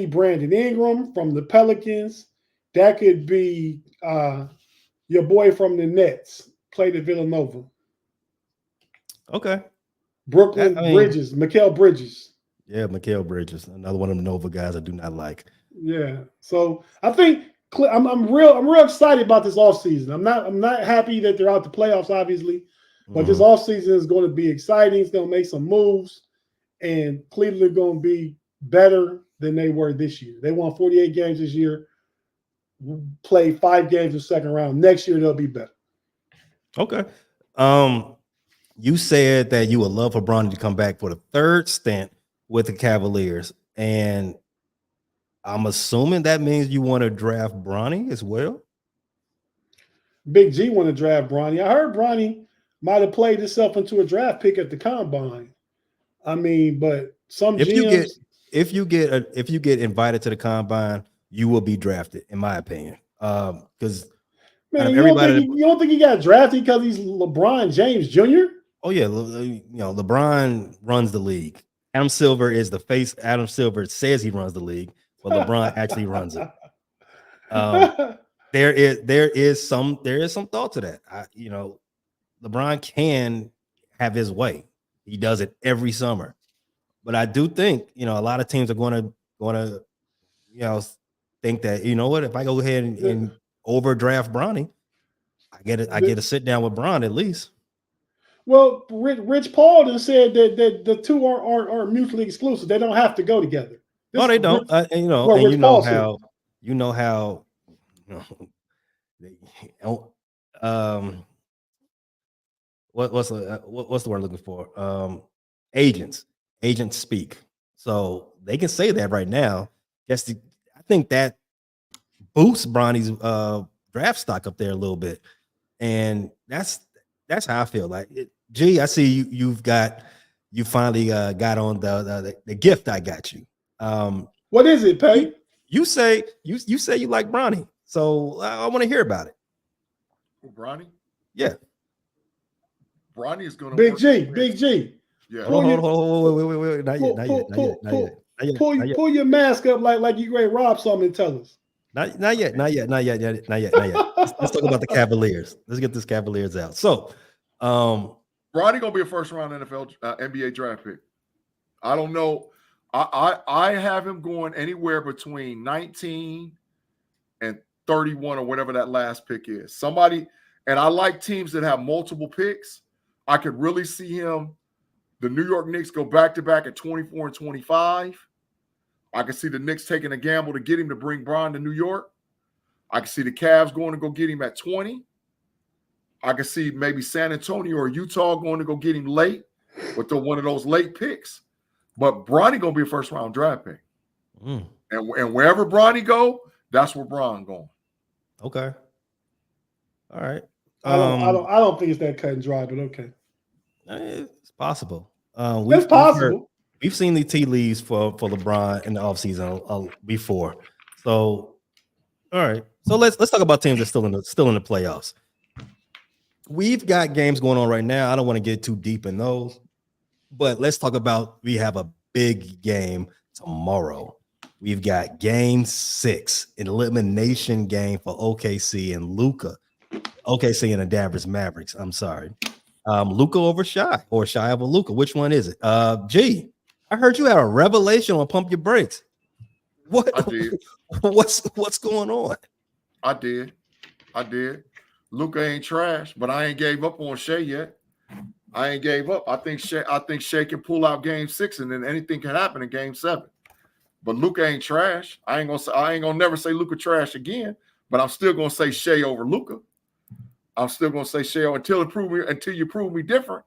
C: Brandon Ingram from the Pelicans. That could be your boy from the Nets, played at Villanova.
A: Okay.
C: Bridges, Mikal Bridges.
A: Yeah, Mikal Bridges, another one of the Nova guys I do not like.
C: Yeah. So I think I'm real excited about this offseason. I'm not happy that they're out the playoffs, obviously, but this offseason is going to be exciting. It's going to make some moves, and Cleveland going to be better than they were this year. They won 48 games this year, played 5 games in the second round. Next year they'll be better.
A: Okay. You said that you would love for Bronny to come back for the third stint with the Cavaliers, and I'm assuming that means you want to draft Bronny as well.
C: Big G want to draft Bronny. I heard Bronny might have played himself into a draft pick at the combine. I mean, but some GMs,
A: if you get invited to the combine, you will be drafted, in my opinion. Because
C: man, you don't think he got drafted because he's LeBron James Jr.?
A: Oh yeah, LeBron runs the league. Adam Silver is the face. Adam Silver says he runs the league, but LeBron actually runs it. There is some thought to that. LeBron can have his way. He does it every summer. But I do think, a lot of teams are going to think that, if I go ahead and overdraft Bronny, I get to sit down with Bron at least.
C: Well, Rich Paul done said that the two aren't mutually exclusive. They don't have to go together.
A: No, they don't. What's the word I'm looking for? Agents speak, so they can say that right now. I think that boosts Bronny's draft stock up there a little bit, and that's that's how I feel. Like, G, I see you finally got on the gift I got you.
C: What is it, Pay?
A: You say you like Bronny, so I want to hear about it.
B: Bronny?
A: Yeah.
B: Bronny is going to
C: Big G.
B: Yeah.
A: Hold on, wait. Not yet.
C: Pull your mask up like you ready to rob something and tell us.
A: Not yet. Let's talk about the Cavaliers. Let's get this Cavaliers out. So,
B: Bronny gonna be a first round NFL NBA draft pick. I don't know. I have him going anywhere between 19 and 31 or whatever that last pick is. Somebody, and I like teams that have multiple picks. I could really see him. The New York Knicks go back to back at 24 and 25. I can see the Knicks taking a gamble to get him to bring Bron to New York. I can see the Cavs going to go get him at 20. I can see maybe San Antonio or Utah going to go get him late with one of those late picks. But Bronny going to be a first-round draft pick. And wherever Bronny go, that's where Bron going.
A: Okay. All right.
C: I don't think it's that cut and dry, but okay.
A: It's possible.
C: It's possible.
A: We've seen the tea leaves for LeBron in the offseason before. So, all right. So let's talk about teams that are still in the playoffs. We've got games going on right now. I don't want to get too deep in those, but let's talk about, we have a big game tomorrow. We've got game 6, an elimination game for OKC and Luka. OKC and the Dallas Mavericks. I'm sorry. Luka over Shy, or Shy over Luka. Which one is it? G, I heard you had a revelation on Pump Your Brakes. What?
B: I did.
A: What's going on?
B: I did. Luka ain't trash, but I ain't gave up on Shea yet. I ain't gave up. I think Shea can pull out game 6, and then anything can happen in game 7. But Luka ain't trash. I ain't gonna never say Luka trash again, but I'm still gonna say Shea over Luka. I'm still gonna say Shea until you prove me different.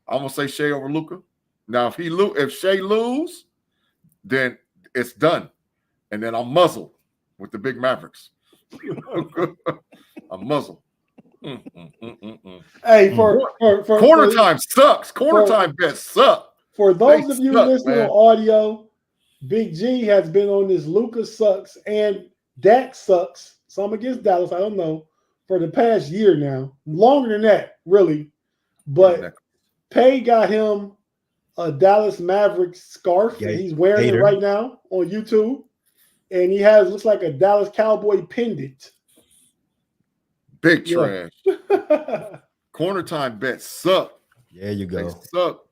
B: I'm gonna say Shea over Luka. Now, if Shea lose, then it's done, and then I'm muzzled with the big Mavericks. I'm muzzled.
C: Hey, for
B: corner time sucks. Corner time bets suck.
C: For those of you
B: suck,
C: listening
B: man.
C: on audio, Big G has been on this Luka sucks and Dak sucks. Some against Dallas, I don't know, for the past year now. Longer than that, really. But Pay got him a Dallas Mavericks scarf, and he's wearing it right now on YouTube. And he looks like a Dallas Cowboy pendant.
B: Big trash. Corner time bets suck.
A: There you go.
B: They suck.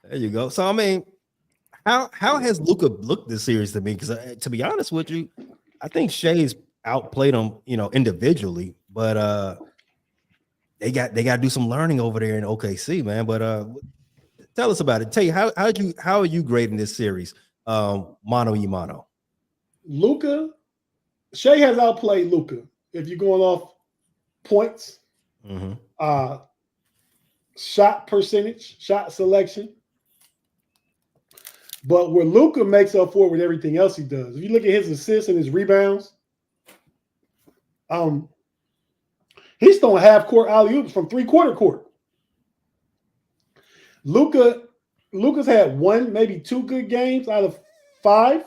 A: There you go. So I mean, how has Luka looked this series to me? Because to be honest with you, I think Shea's outplayed him, individually, but they got to do some learning over there in OKC, man. But tell us about it. Tate, how are you grading this series? Mano y mano.
C: Luka, Shea has outplayed Luka. If you're going off points, shot percentage, shot selection. But where Luka makes up for it with everything else he does. If you look at his assists and his rebounds, he's throwing half-court alley-oops from three-quarter court. Luka's had 1, maybe 2 good games out of 5.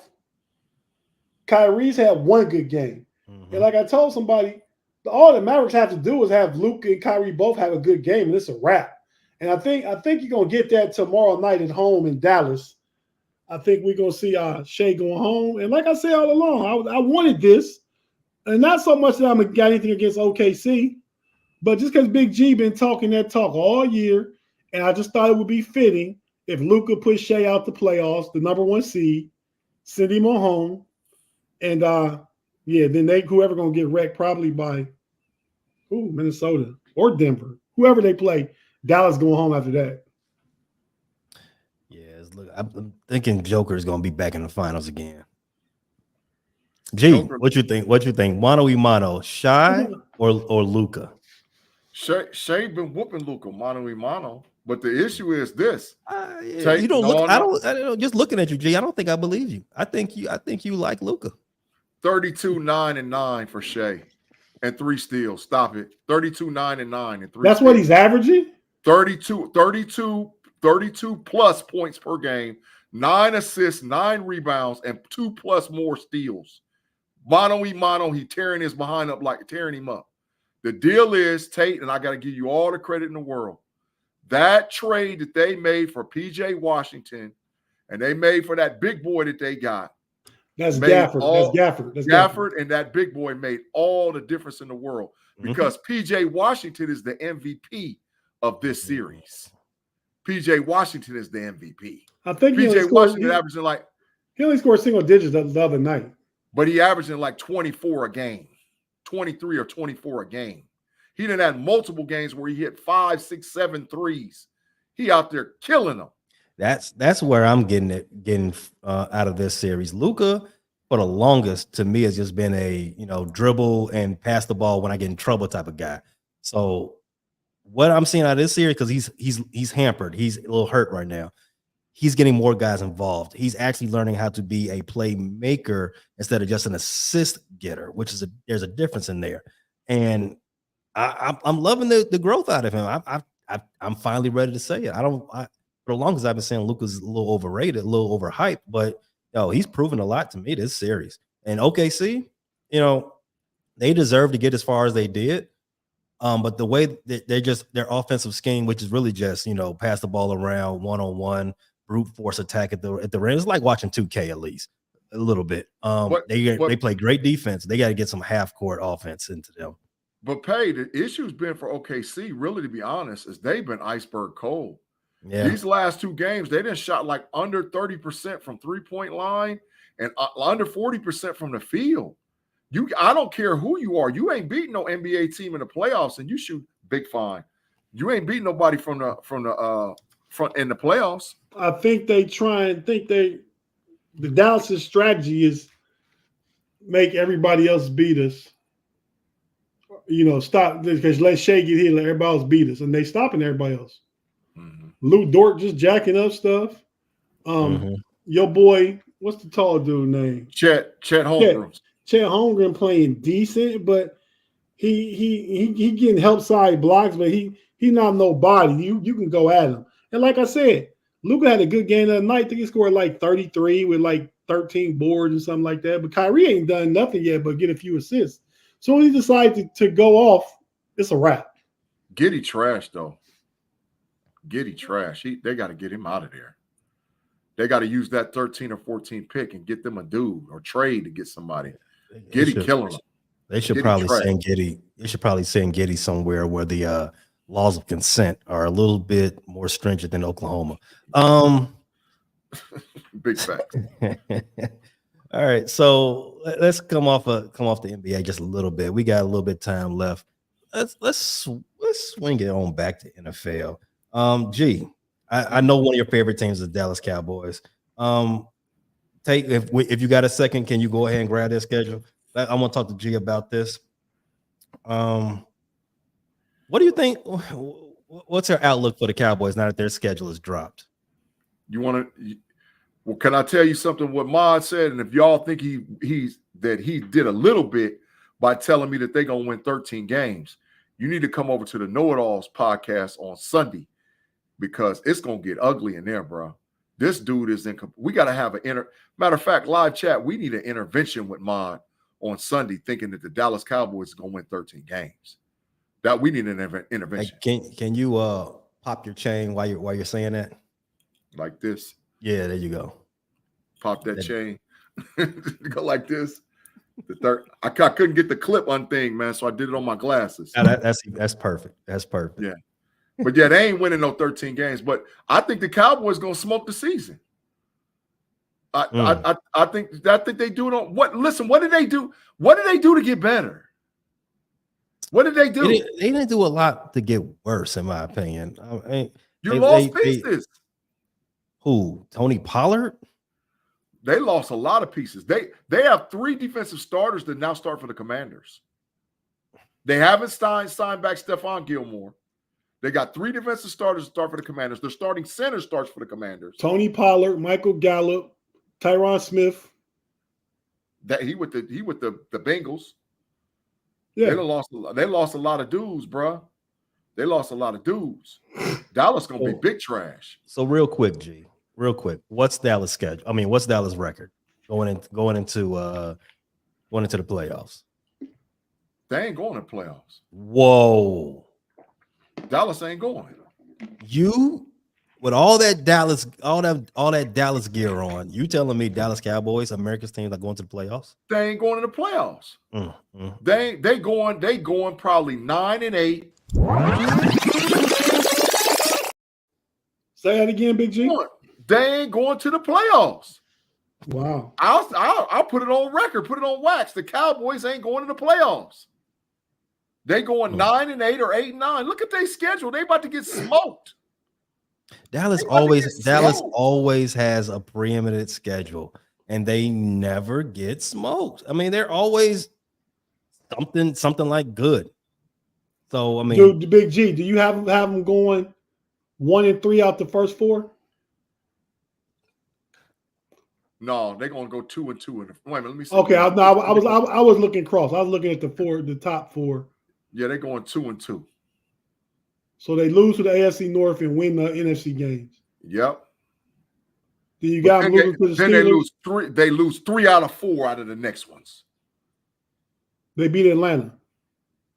C: Kyrie's had 1 good game. And like I told somebody, all the Mavericks have to do is have Luka and Kyrie both have a good game, and it's a wrap. And I think you're gonna get that tomorrow night at home in Dallas. I think we're gonna see Shea going home. And like I said all along, I wanted this, and not so much that I'm got anything against OKC, but just because Big G been talking that talk all year, and I just thought it would be fitting if Luka put Shea out the playoffs, the number 1 seed, send him on home, and then whoever gonna get wrecked probably by Minnesota or Denver, whoever they play. Dallas going home after that.
A: Yes, look, I'm thinking Joker is gonna be back in the finals again. G, what you think? Mano y mano, Shy or Luka?
B: Shea been whooping Luka mano y mano, but the issue is this.
A: You don't look. I don't. Just looking at you, G. I don't think I believe you. I think you like Luka.
B: 32, 9, and 9 for Shea. and 3 steals. Stop it. 32, 9, and 9 and 3.
C: That's
B: steals.
C: what he's averaging?
B: 32 plus points per game, 9 assists, 9 rebounds, and 2+ more steals. Mano, he tearing his behind up like tearing him up. The deal is, Tate, and I got to give you all the credit in the world. That trade that they made for PJ Washington and they made for that big boy that they got.
C: That's Gafford. That's
B: Gafford and that big boy made all the difference in the world because PJ Washington is the MVP of this series. PJ Washington is the MVP.
C: I think
B: PJ Washington averaging like
C: he only scored single digits the other night.
B: But he averaging like 24 a game, 23 or 24 a game. He didn't have multiple games where he hit 5, 6, 7 threes. He out there killing them.
A: That's where I'm getting out of this series. Luka, for the longest, to me, has just been a dribble and pass the ball when I get in trouble type of guy. So what I'm seeing out of this series, because he's hampered, he's a little hurt right now. He's getting more guys involved. He's actually learning how to be a playmaker instead of just an assist getter, which is there's a difference in there. And I'm loving the growth out of him. I'm finally ready to say it. For the longest I've been saying Luka's a little overrated, a little overhyped, but he's proven a lot to me this series. And OKC, they deserve to get as far as they did. But the way that their offensive scheme, which is really just pass the ball around one-on-one, brute force attack at the rim. It's like watching 2K at least a little bit. They play great defense. They got to get some half court offense into them.
B: But Pay, the issue's been for OKC, really, to be honest, is they've been iceberg cold. Yeah. These last 2 games, they didn't shot like under 30% from 3-point line and under 40% from the field. I don't care who you are. You ain't beating no NBA team in the playoffs, and you shoot big fine. You ain't beating nobody from the front in the playoffs.
C: I think the Dallas' strategy is make everybody else beat us. Stop because let Shea get hit, let everybody else beat us, and they stopping everybody else. Lou Dort just jacking up stuff. Your boy, what's the tall dude name?
B: Chet Holmgren.
C: Chet Holmgren playing decent, but he getting help side blocks, but he not nobody. You can go at him. And like I said, Luka had a good game the other night. I think he scored like 33 with like 13 boards and something like that. But Kyrie ain't done nothing yet but get a few assists. So when he decided to go off, it's a wrap.
B: Giddy trash, though. Giddy trash. They got to get him out of there. They got to use that 13 or 14 pick and get them a dude or trade to get somebody. Giddy killing them.
A: They should probably send Giddy. They should probably send Giddy somewhere where the laws of consent are a little bit more stringent than Oklahoma.
B: Big fact.
A: All right, so let's come off the NBA just a little bit. We got a little bit of time left. Let's swing it on back to NFL. I know one of your favorite teams is the Dallas Cowboys. Tate, if you got a second, can you go ahead and grab their schedule? I want to talk to G about this. What do you think? What's your outlook for the Cowboys now that their schedule is dropped?
B: Well, can I tell you something? What Mod said, and if y'all think he did a little bit by telling me that they're gonna win 13 games, you need to come over to the Know It Alls podcast on Sunday because it's gonna get ugly in there, bro. This dude is we got to have matter of fact, live chat. We need an intervention with Mod on Sunday, thinking that the Dallas Cowboys is gonna win 13 games. That we need an intervention.
A: Can you pop your chain while you're saying that?
B: Like this.
A: Yeah, there you go.
B: Pop that chain. Go like this. I couldn't get the clip on thing, man, so I did it on my glasses.
A: That's perfect. That's perfect.
B: Yeah. But yeah, they ain't winning no 13 games. But I think the Cowboys gonna smoke the season. I think they do it on what? Listen, what did they do? What did they do to get better? What did they do?
A: They didn't do a lot to get worse, in my opinion.
B: You lost pieces.
A: Who? Tony Pollard?
B: They lost a lot of pieces. They have 3 defensive starters that now start for the Commanders. They haven't signed back Stephon Gilmore. They got 3 defensive starters to start for the Commanders. Their starting center starts for the Commanders.
C: Tony Pollard, Michael Gallup, Tyron Smith.
B: That he with the Bengals.
C: Yeah.
B: They lost a lot of dudes, bro. They lost a lot of dudes. Dallas gonna be big trash.
A: So real quick, G. Real quick. What's Dallas' schedule? I mean, what's Dallas' record going into the playoffs?
B: They ain't going to playoffs.
A: Whoa.
B: Dallas ain't going.
A: You with all that Dallas gear on, you telling me Dallas Cowboys, America's team, are going to the playoffs?
B: They ain't going to the playoffs. They going probably 9-8.
C: Say that again, Big G.
B: They ain't going to the playoffs.
C: Wow.
B: I'll put it on record, put it on wax. The Cowboys ain't going to the playoffs. They going 9-8 or 8-9. Look at their schedule. They about to get smoked.
A: Dallas always has a preeminent schedule, and they never get smoked. I mean, they're always something like good. So I mean,
C: Dude, Big G, do you have them going 1-3 out the first 4?
B: No, they're gonna go 2-2. Wait a minute, let me see.
C: Okay, I was looking cross. I was looking at the top 4.
B: Yeah, they're going 2-2.
C: So they lose to the AFC North and win the NFC games.
B: Yep.
C: Then you got them losing to the Steelers.
B: Then they lose 3 out of 4 out of the next ones.
C: They beat Atlanta.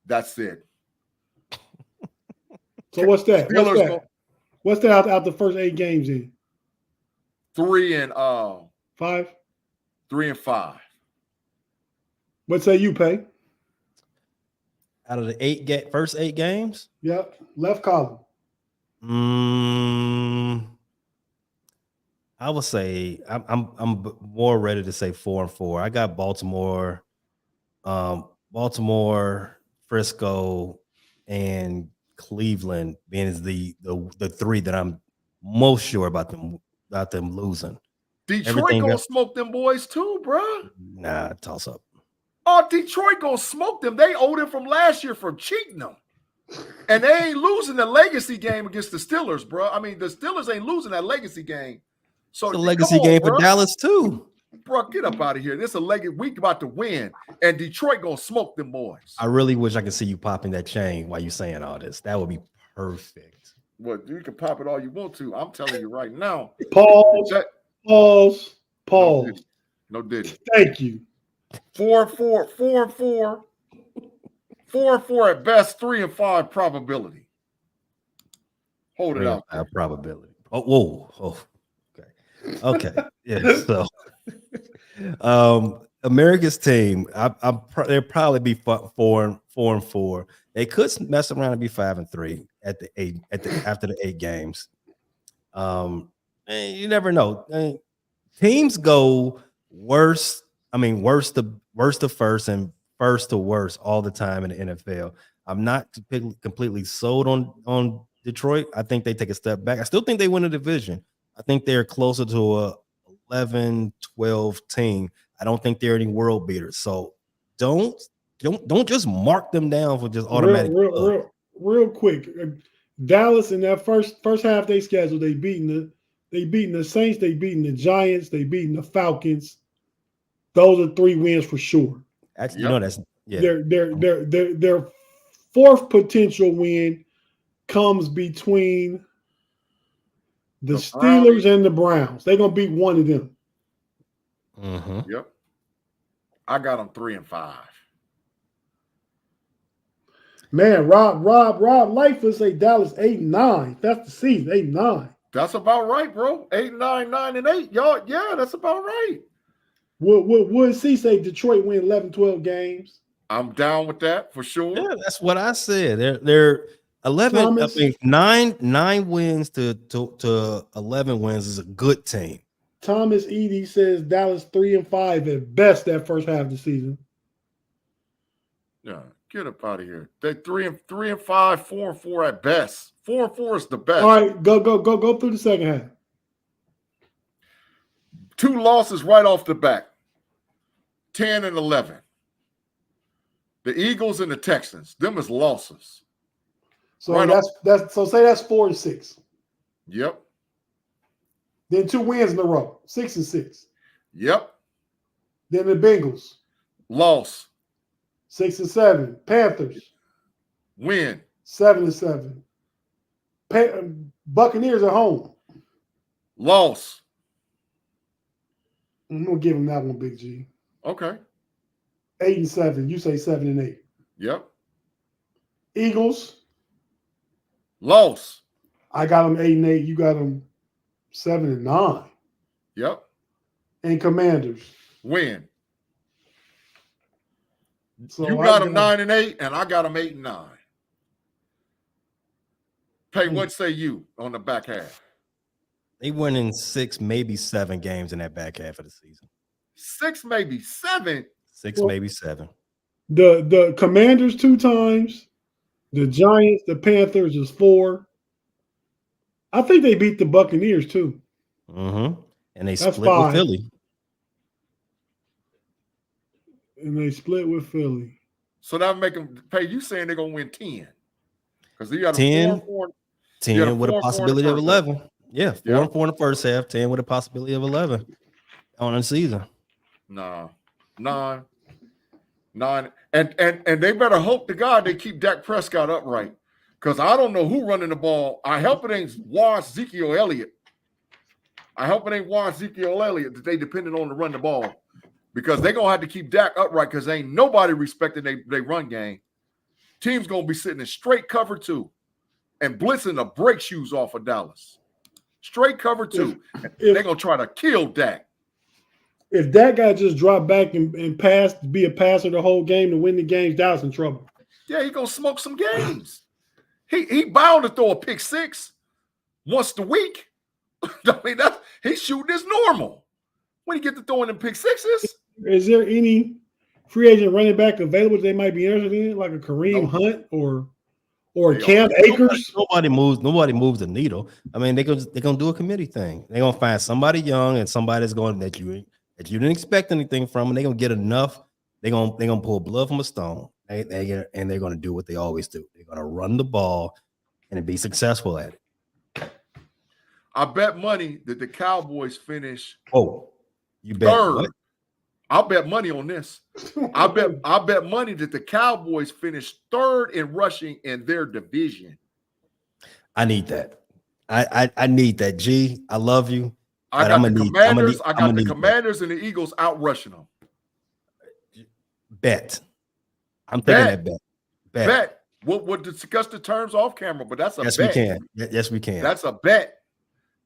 B: That's it.
C: So what's that? What's that out the first 8 games in?
B: 3-5.
C: 3-5. What say you, Pay?
A: Out of the first 8 games?
C: Yep. Left column.
A: I would say I'm more ready to say 4-4. I got Baltimore, Frisco, and Cleveland being the 3 that I'm most sure about them losing.
B: Detroit gonna smoke them boys too, bro.
A: Nah, toss up.
B: Oh, Detroit gonna smoke them. They owed them from last year for cheating them. And they ain't losing the legacy game against the Steelers, bro. I mean, the Steelers ain't losing that legacy game. So
A: it's a legacy game for Dallas too.
B: Bro, get up out of here. This is a legacy. We about to win, and Detroit gonna smoke them boys.
A: I really wish I could see you popping that chain while you saying all this. That would be perfect.
B: Well, you can pop it all you want to. I'm telling you right now.
C: Pause.
B: No diddy.
C: Thank you.
B: 4-4 at best, 3-5 probability. Hold it out.
A: Probability. Oh. Okay. Yeah. So, America's team, they'll probably be 4-4. They could mess around and be 5-3 after the 8 games. And you never know. Teams go worst to first and first to worst all the time in the NFL. I'm not completely sold on Detroit. I think they take a step back. I still think they win the division. I think they're closer to a 11-12 team. I don't think they're any world beaters. So don't just mark them down for just automatic.
C: Real quick. Dallas in that first half they schedule, they beating the Saints, they beating the Giants, they beating the Falcons. Those are 3 wins for sure.
A: Actually, that's
C: Their 4th potential win comes between the Steelers and the Browns. They're gonna beat one of them.
A: Mm-hmm.
B: Yep. I got them 3-5.
C: Man, Rob Lifer say Dallas 8-9. That's the season, 8-9.
B: That's about right, bro. 8-9, 9-8. Y'all, yeah, that's about right.
C: Would C say Detroit win 11-12 games?
B: I'm down with that for sure.
A: Yeah, that's what I said. They're 11.
C: Thomas,
A: I mean, 9 wins to 11 wins is a good team.
C: Thomas Edie says Dallas 3-5 at best that first half of the season.
B: Yeah, get up out of here. They 3-5, 4-4 at best. 4-4 is the best.
C: All right, go through the second half.
B: 2 losses right off the bat. 10-11. The Eagles and the Texans. Them is losses.
C: So
B: right
C: that's so say that's 4-6.
B: Yep.
C: Then 2 wins in a row, 6-6.
B: Yep.
C: Then the Bengals.
B: Loss.
C: 6-7. Panthers.
B: Win.
C: 7-7. Buccaneers at home.
B: Loss.
C: I'm gonna give them that one, Big G.
B: Okay.
C: 8-7. You say 7-8.
B: Yep.
C: Eagles.
B: Loss.
C: I got them 8-8. You got them 7-9.
B: Yep.
C: And Commanders.
B: Win.
C: So
B: You got them 9-8, and I got them 8-9. Pay, what say you on the back half?
A: They win in 6, maybe 7 games in that back half of the season.
B: 6, maybe 7.
A: 6, maybe 7.
C: The Commanders 2 times. The Giants, the Panthers is 4. I think they beat the Buccaneers too.
A: Mm-hmm. And they
C: That's
A: split
C: 5.
A: with Philly.
C: And they split with Philly.
B: So that make them pay. You saying they're gonna win 10? Because you got
A: 10,
B: 4
A: 10 with a possibility of 11. Yeah, 4
B: Yeah.
A: and 4 in the first half, 10 with a possibility of 11 on the season.
B: Nah, 9. And they better hope to God they keep Dak Prescott upright. Because I don't know who running the ball. I hope it ain't Ezekiel Elliott. That they depending on to run the ball. Because they're gonna have to keep Dak upright because ain't nobody respecting they run game. Team's gonna be sitting in straight cover 2 and blitzing the brake shoes off of Dallas. Straight cover 2. They're gonna try to kill Dak.
C: If that guy just dropped back and passed, be a passer the whole game to win the games, Dallas in trouble.
B: Yeah, he gonna smoke some games. He bound to throw a pick 6 once a week. I mean, he's shooting as normal. When he get to throwing them pick 6s.
C: Is there any free agent running back available that they might be interested in, like a Kareem Hunt or Cam Akers?
A: Nobody moves the needle. I mean, they're gonna do a committee thing. They're gonna find somebody young and somebody that's going that you didn't expect anything from, and they're gonna get enough. They're gonna pull blood from a stone. And they're gonna do what they always do. They're gonna run the ball and be successful at it.
B: I bet money that the Cowboys finish.
A: Oh, you bet.
B: Third.
A: What?
B: I'll bet money on this. I bet money that the Cowboys finish 3rd in rushing in their division.
A: I need that. I need that. G, I love you.
B: I got the Commanders. I got the Commanders and the Eagles out rushing them.
A: Bet. I'm thinking that bet.
B: Bet. We'll discuss the terms off camera, but that's a bet.
A: Yes, we can. Yes, we can.
B: That's a bet.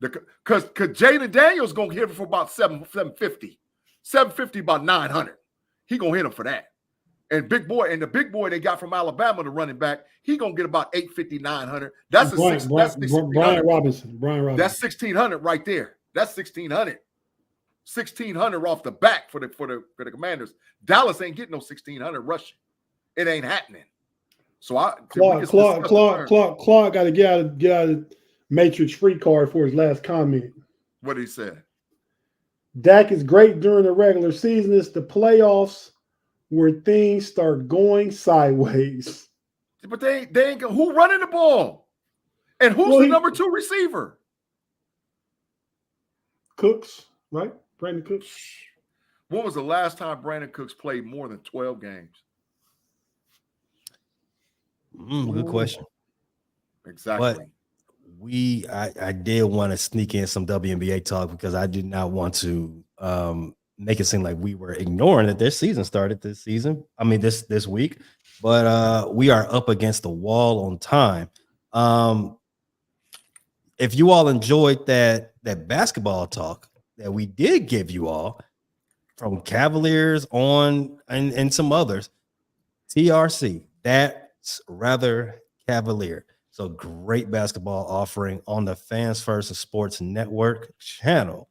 B: Because Jaden Daniels going to hit him for about 750. 750, about 900. He going to hit him for that. And the big boy they got from Alabama, the running back, he going to get about 850, 900. That's
C: Brian Robinson.
B: That's 1,600 right there. That's 1,600. 1,600 off the back for the Commanders. Dallas ain't getting no 1,600 rushing. It ain't happening. So
C: Clark got to get out of Matrix free card for his last comment.
B: What did he say?
C: Dak is great during the regular season. It's the playoffs where things start going sideways.
B: But they ain't who running the ball? And who's the number 2 receiver?
C: Cooks, right? Brandon Cooks.
B: When was the last time Brandon Cooks played more than 12 games?
A: Good question.
B: Exactly.
A: But I did want to sneak in some WNBA talk because I did not want to make it seem like we were ignoring that their season started this week. But we are up against the wall on time. If you all enjoyed that basketball talk that we did give you all from Cavaliers on and some others, TRC, that's rather Cavalier. So great basketball offering on the Fans First Sports Network channel.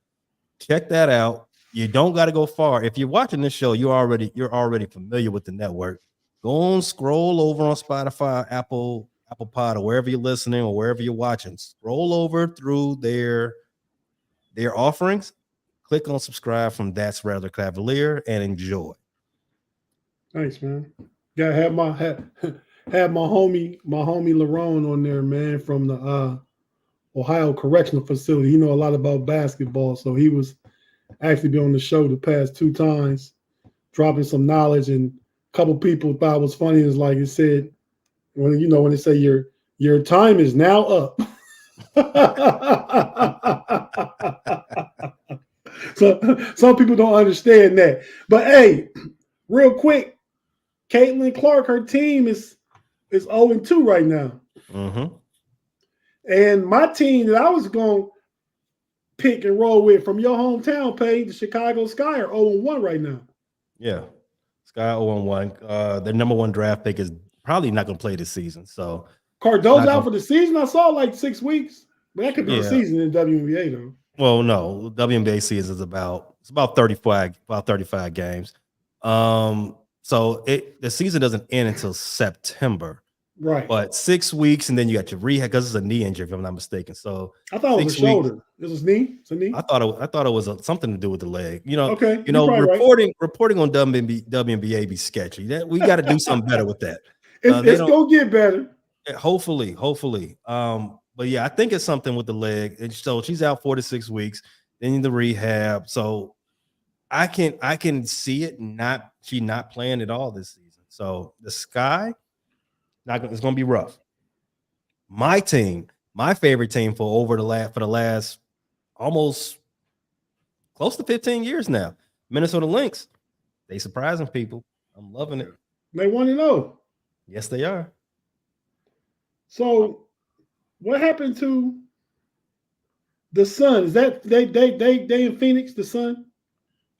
A: Check that out. You don't got to go far. If you're watching this show, you're already familiar with the network. Go and scroll over on Spotify, Apple Pod, or wherever you're listening or wherever you're watching. Scroll over through their offerings. Click on subscribe from That's Rather Cavalier and enjoy.
C: Thanks, man. Gotta have my homie Lerone on there, man, from the Ohio Correctional Facility. He know a lot about basketball, so he was actually been on the show the past 2 times, dropping some knowledge and couple people thought was funny is like it said when they say your time is now up. So some people don't understand that. But hey, real quick, Caitlin Clark, her team is 0-2 right now.
A: Mm-hmm.
C: And my team that I was going to pick and roll with from your hometown, Paige, the Chicago Sky are 0-1 right now.
A: Yeah. Sky 0-1. Their number one draft pick is probably not going to play this season. So
C: Cardo's out for the season. I saw like 6 weeks. But that could be
A: Yeah.
C: a season in WNBA though.
A: Well, no, WNBA season is about 35 games. So the season doesn't end until September.
C: Right.
A: But 6 weeks, and then you got your rehab because it's a knee injury, if I'm not mistaken. So
C: I thought it was a shoulder. This was knee. It's a knee.
A: I thought it was something to do with the leg.
C: Okay.
A: Reporting on WNBA be sketchy. We got to do something better with that.
C: It's gonna get better.
A: Hopefully. But yeah, I think it's something with the leg. And so she's out 4 to 6 weeks, then the rehab. So I can see it she not playing at all this season. So the Sky, it's gonna be rough. My team, my favorite team for the last almost close to 15 years now, Minnesota Lynx. They surprising people. I'm loving it.
C: They 1-0.
A: Yes, they are.
C: So what happened to the Sun? Is that they in Phoenix, the Sun?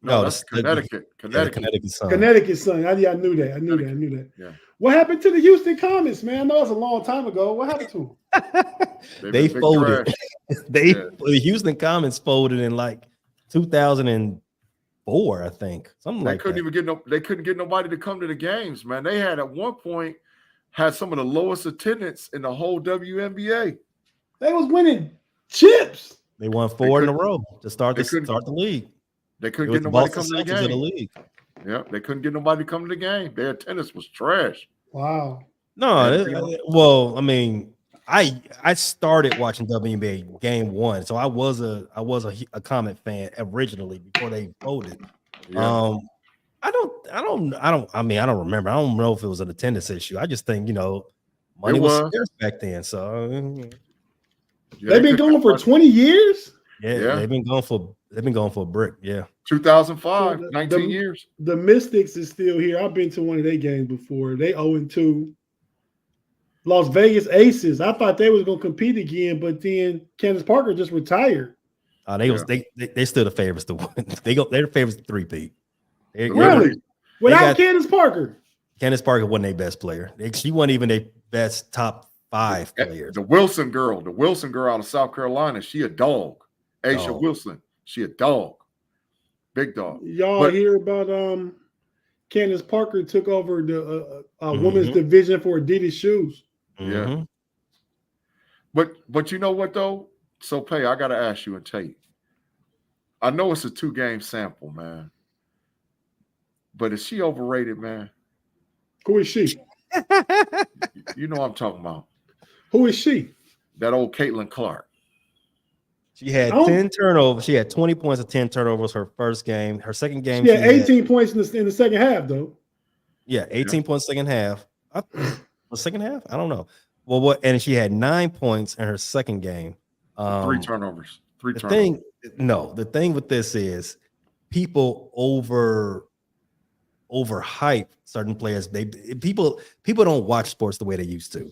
B: No, that's Connecticut.
A: Connecticut Sun.
C: Connecticut Sun. I knew that. Yeah. What happened to the Houston Comets, man? I know it's a long time ago. What happened to them?
A: They folded. The Houston Comets folded in like 2004, I think. Something like that.
B: They couldn't get nobody to come to the games, man. They had at one point had some of the lowest attendance in the whole WNBA.
C: They was winning chips.
A: They won 4 in a row to start the league.
B: They couldn't get nobody to come to the game.
A: Of the league.
B: Yeah, they couldn't get nobody to come to the game. Their attendance was trash.
C: Wow.
A: No, well, I mean, I started watching WNBA game 1, so I was a Comet fan originally before they folded.
B: Yeah.
A: I don't remember. I don't know if it was an attendance issue. I just think, money was scarce back then. So
C: they've been going for 20 years.
A: Yeah, they've been going for a brick. Yeah,
B: 2005, 19 years.
C: The Mystics is still here. I've been to one of their games before. They 0-2. Las Vegas Aces. I thought they was going to compete again, but then Candace Parker just retired.
A: They still the favorites to win. They're the favorites to three-peat.
C: Really? Without Candace Parker?
A: Candace Parker wasn't their best player. She wasn't even their best top 5 players.
B: The Wilson girl out of South Carolina, she a dog. Aisha Wilson, she a dog. Big dog.
C: Y'all hear about Candace Parker took over the women's division for Adidas shoes.
B: Yeah. But you know what though? So Pay, I gotta ask you and Tate. I know it's a 2-game sample, man. But is she overrated, man?
C: Who is she?
B: You know what I'm talking about.
C: Who is she?
B: That old Caitlin Clark.
A: She had 10 turnovers. She had 20 points of 10 turnovers her first game. Her second game,
C: she had 18 points in the second half, though.
A: Yeah, 18 points second half. The second half? I don't know. Well, and she had 9 points in her second game.
B: 3 turnovers.
A: The thing with this is people overhype certain players. People don't watch sports the way they used to.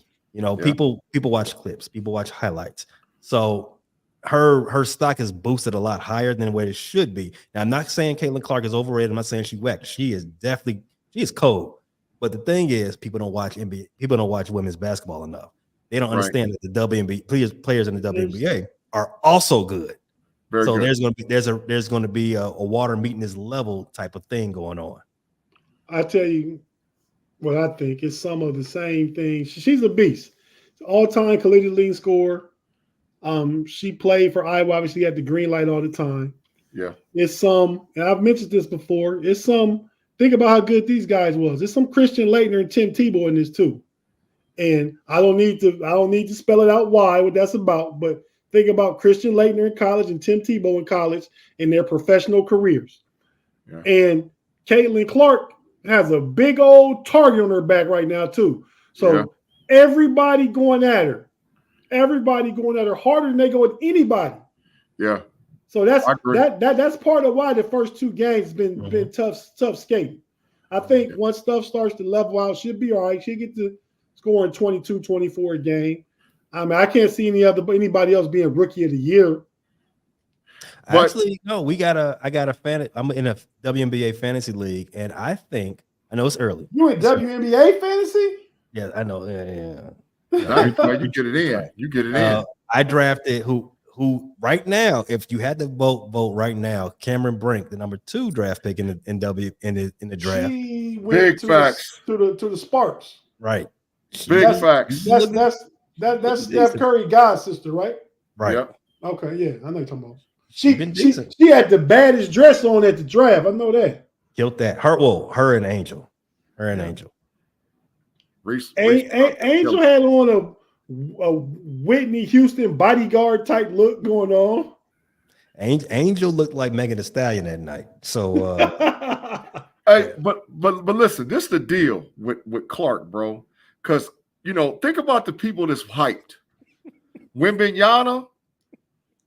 A: People watch clips, people watch highlights. So her stock is boosted a lot higher than what it should be. Now, I'm not saying Caitlin Clark is overrated. I'm not saying she whacked. She is cold. But the thing is, people don't watch NBA. People don't watch women's basketball enough. They don't understand that the WNBA players in the WNBA are also good. Very good. There's going to be a water meeting this level type of thing going on.
C: I tell you what I think. It's some of the same things. She's a beast. All-time collegiate leading scorer. She played for Iowa. Obviously, had the green light all the time.
B: Yeah.
C: It's and I've mentioned this before. Think about how good these guys was. There's some Christian Laettner and Tim Tebow in this too. And I don't need to spell it out what that's about, but think about Christian Laettner in college and Tim Tebow in college in their professional careers. Yeah. And Caitlin Clark has a big old target on her back right now too. So everybody going at her. Everybody going at her harder than they go with anybody.
B: Yeah.
C: So that's part of why the first 2 games been tough skating. I think once stuff starts to level out, she'll be all right. She'll get to scoring 22, 24 a game. I mean, I can't see anybody else being rookie of the year.
A: Actually, no, I got a fan. I'm in a WNBA fantasy league, and I know it's early.
C: You in WNBA fantasy?
A: Yeah, I know. Yeah.
B: You get it in. Right. You get it in.
A: I drafted who right now, if you had to vote right now, Cameron Brink, the number 2 draft pick in the draft.
C: She went to the Sparks.
A: Right.
B: Big facts.
C: That's Steph Curry God's sister, right?
A: Right.
B: Yep.
C: Okay, yeah, I know you're talking about. She had the baddest dress on at the draft. I know that.
A: Killed that. Her and Angel. Angel.
C: Angel had on a Whitney Houston bodyguard type look going on.
A: Angel looked like Megan Thee Stallion that night. So
B: hey, but listen, this is the deal with Clark, bro. Because think about the people that's hyped. Wembanyama,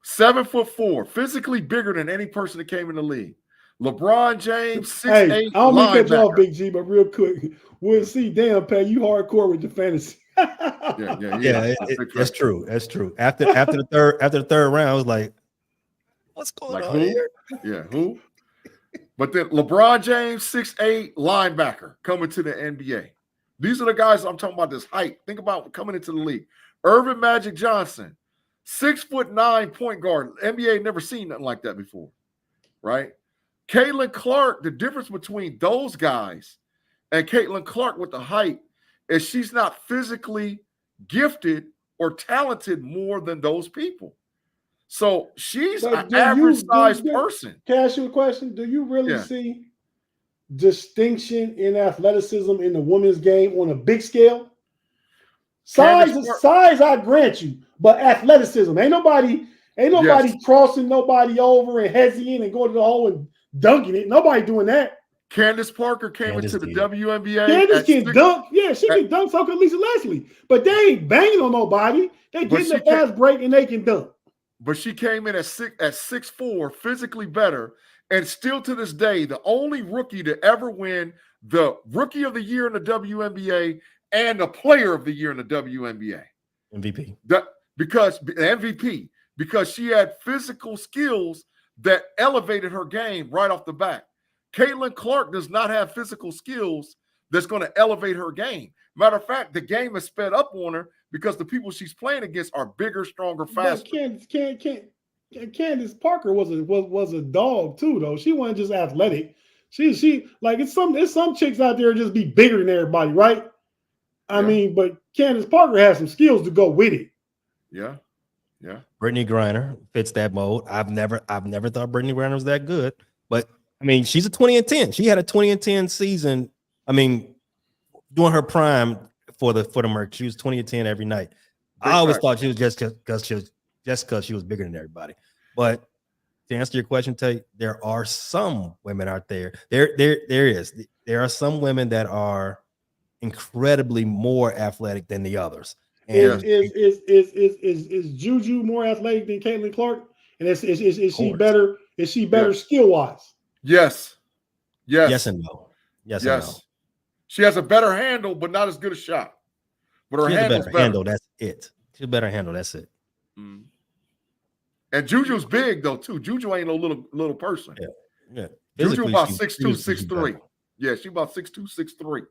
B: 7'4", physically bigger than any person that came in the league. LeBron James, 6'8".
C: I don't mean to cut you off, Big G, but real quick, we'll see. Damn, Pat, you hardcore with the fantasy.
A: Yeah. That's true. That's true. After the third round, I was like, "What's going on here?"
B: Yeah, who? But then LeBron James, 6'8", linebacker, coming to the NBA. These are the guys I'm talking about. This height. Think about coming into the league. Irvin Magic Johnson, 6'9" point guard. NBA never seen nothing like that before, right? Caitlin Clark. The difference between those guys and Caitlin Clark with the height is she's not physically gifted or talented more than those people. So she's an average sized person.
C: Can I ask you a question? Do you really see distinction in athleticism in the women's game on a big scale? Size, I grant you, but athleticism. Ain't nobody crossing nobody over and heading in and going to the hole and dunking it. Nobody doing that.
B: Candace Parker came into the WNBA.
C: Candace can dunk. Yeah, she can dunk. So can Lisa Leslie. But they ain't banging on nobody. They getting a fast break and they can dunk.
B: But she came in at 6'4", physically better, and still to this day, the only rookie to ever win the Rookie of the Year in the WNBA and the Player of the Year in the WNBA.
A: MVP.
B: Because she had physical skills that elevated her game right off the bat. Caitlin Clark does not have physical skills that's going to elevate her game. Matter of fact, the game is sped up on her because the people she's playing against are bigger, stronger, faster.
C: Candace Parker was a dog too, though. She wasn't just athletic. She like it's some chicks out there just be bigger than everybody, right? I mean, but Candace Parker has some skills to go with it.
B: Yeah.
A: Brittany Griner fits that mold. I've never thought Brittany Griner was that good, but I mean, she's a 20-10. She had a 20-10 season. I mean, during her prime for the Merc, she was 20-10 every night. I always thought she was just because she was bigger than everybody. But to answer your question, Tate, there are some women out there. There are some women that are incredibly more athletic than the others. And
C: is Juju more athletic than Caitlin Clark? And is she better? Is she better skill wise?
B: Yes.
A: Yes and no. Yes. And no.
B: She has a better handle, but not as good a shot. But her handle's better.
A: Handle, that's it. She's a better handle, that's it.
B: Mm. And Juju's big though too. Juju ain't no little person.
A: Yeah.
B: Juju about 6'2", 6'3". Yeah, she about 6'2", 6'3".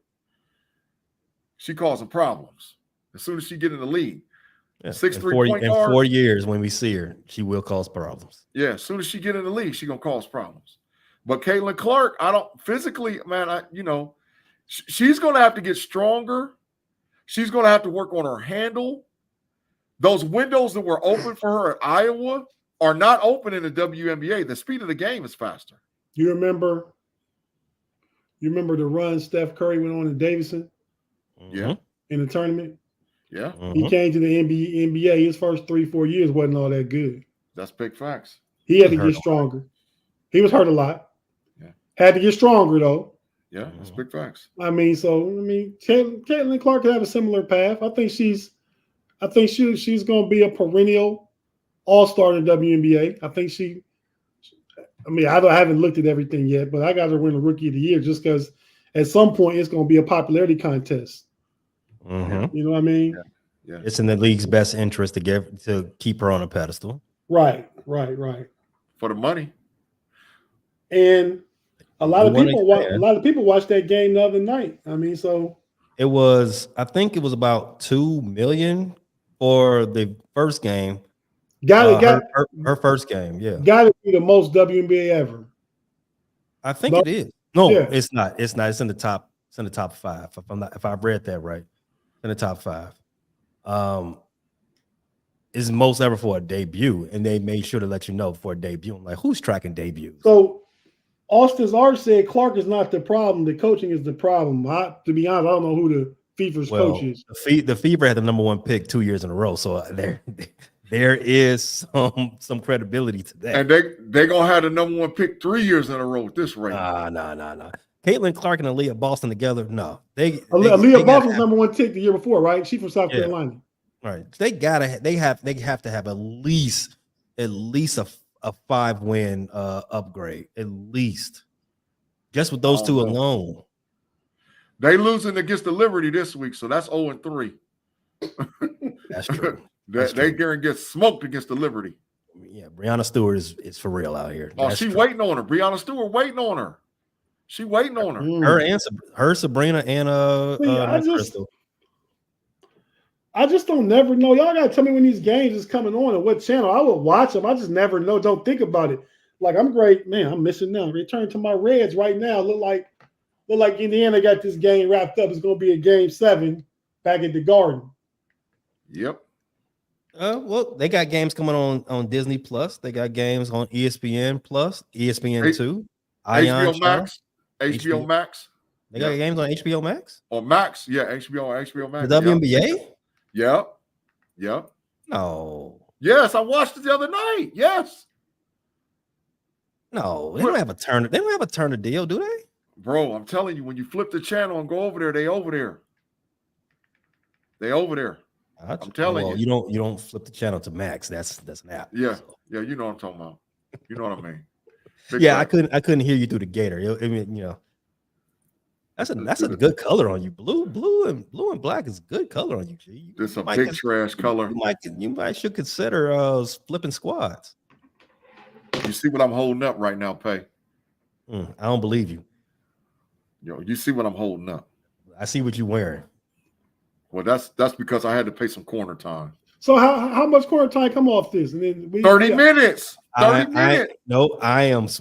B: She causing problems as soon as she get in the league. 6'3" point guard.
A: In 4 years, when we see her, she will cause problems.
B: Yeah, as soon as she get in the league, she gonna cause problems. But Caitlin Clark, I don't physically, man. She's gonna have to get stronger. She's gonna have to work on her handle. Those windows that were open for her at Iowa are not open in the WNBA. The speed of the game is faster.
C: You remember the run Steph Curry went on in Davidson?
B: Yeah.
C: In the tournament?
B: Yeah.
C: He came to the NBA. His first 3-4 years wasn't all that good.
B: That's big facts.
C: He had to get stronger. He was hurt a lot.
B: Yeah.
C: Had to get stronger, though.
B: Yeah, that's big facts.
C: Caitlin Clark could have a similar path. I think she's going to be a perennial all-star in the WNBA. I haven't looked at everything yet, but I got her win a Rookie of the Year just because at some point it's going to be a popularity contest.
A: Mm-hmm.
C: You know what I mean?
B: Yeah.
A: It's in the league's best interest to keep her on a pedestal.
C: Right.
B: For the money.
C: And a lot of people watched that game the other night. I
A: think it was about 2 million for the first game. Her first game, yeah.
C: Got to be the most WNBA ever.
A: I think it is. No, it's not. It's not. It's in the top. It's in the top 5. If I read that right, in the top 5. Is most ever for a debut, and they made sure to let you know for a debut. I'm like, who's tracking debuts?
C: So Austin's art said Clark is not the problem. The coaching is the problem. To be honest, I don't know who the Fever's coach is.
A: The Fever had the number 1 pick 2 years in a row, so there is some credibility to that.
B: And they're gonna have the number 1 pick 3 years in a row at this rate.
A: Nah. Caitlin Clark and Aaliyah Boston together. No,
C: Aaliyah Boston was number 1 pick the year before, right? She's from South Carolina.
A: Right. They have to have at least a 5-win upgrade, at least. Just with those two alone.
B: They losing against the Liberty this week, so that's 0-3.
A: That's true.
B: They going to get smoked against the Liberty.
A: Yeah, Breonna Stewart is for real out here.
B: Oh, she's waiting on her. Breonna Stewart waiting on her. She waiting on her.
A: Her Sabrina and Crystal.
C: I just don't never know. Y'all gotta tell me when these games is coming on and what channel. I will watch them. I just never know. Don't think about it. Like I'm great, man. I'm missing now. Return to my Reds right now. Look like Indiana got this game wrapped up. It's gonna be a game 7 back at the Garden.
B: Yep.
A: Well, they got games coming on Disney Plus. They got games on ESPN Plus, ESPN2,
B: HBO Max. HBO Max.
A: They got games on HBO Max?
B: On Max, yeah, HBO Max.
A: The WNBA?
B: Yep.
A: No.
B: Yes, I watched it the other night. Yes.
A: No, they don't have a Turner. They don't have a Turner deal, do they?
B: Bro, I'm telling you, when you flip the channel and go over there, they over there. I'm telling you.
A: You don't flip the channel to Max. That's an app.
B: Yeah. So. Yeah, you know what I'm talking about. You know what I mean.
A: I couldn't hear you through the gator. I mean, that's a good color on you. Blue and black is good color on you, G.
B: This a big trash color.
A: You might should consider flipping squads.
B: You see what I'm holding up right now, Pay?
A: I don't believe you.
B: Yo, you see what I'm holding up?
A: I see what you're wearing.
B: Well, that's because I had to pay some corner time.
C: So how much corner time come off this? And then
B: 30 minutes. 30 minutes.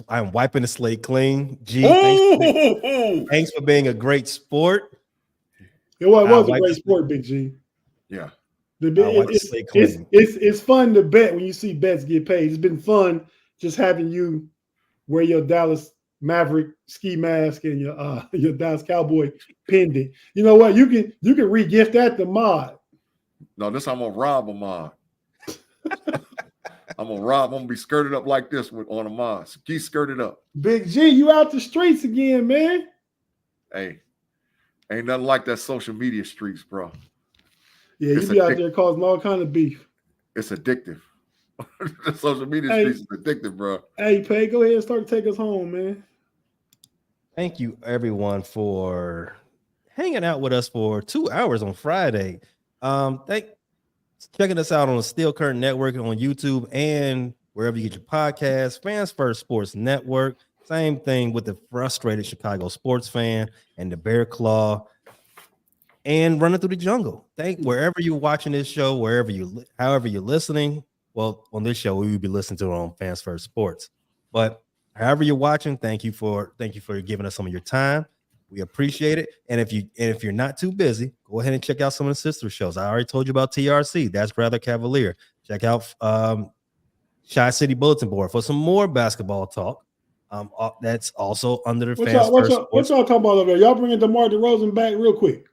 A: I'm wiping the slate clean. G, thanks for being a great sport.
C: It was a great sport, Big G.
B: Yeah.
C: It's fun to bet when you see bets get paid. It's been fun just having you wear your Dallas Maverick ski mask and your Dallas Cowboy pendant. You know what? You can re-gift that to Mod.
B: No, I'm gonna rob a Mod. I'm gonna be skirted up like this on a Mod. Ski skirted up.
C: Big G, you out the streets again, man.
B: Hey, ain't nothing like that social media streets, bro.
C: Yeah, you be out there causing all kind of beef.
B: It's addictive. The social media streets is addictive, bro. Hey,
C: Pay, go ahead and start to take us home, man.
A: Thank you, everyone, for hanging out with us for 2 hours on Friday. Checking us out on the Steel Curtain Network on YouTube and wherever you get your podcasts. Fans First Sports Network. Same thing with the frustrated Chicago sports fan and the Bear Claw and Running Through the Jungle. Wherever you're watching this show, however you're listening. Well, on this show, we will be listening to it on Fans First Sports. But however you're watching, thank you for giving us some of your time. We appreciate it. And if you're not too busy, go ahead and check out some of the sister shows. I already told you about TRC. That's rather cavalier. Check out Chi City Bulletin Board for some more basketball talk. That's also under the Fans First Sports.
C: What y'all talking about over there? Y'all bringing DeMar DeRozan back real quick?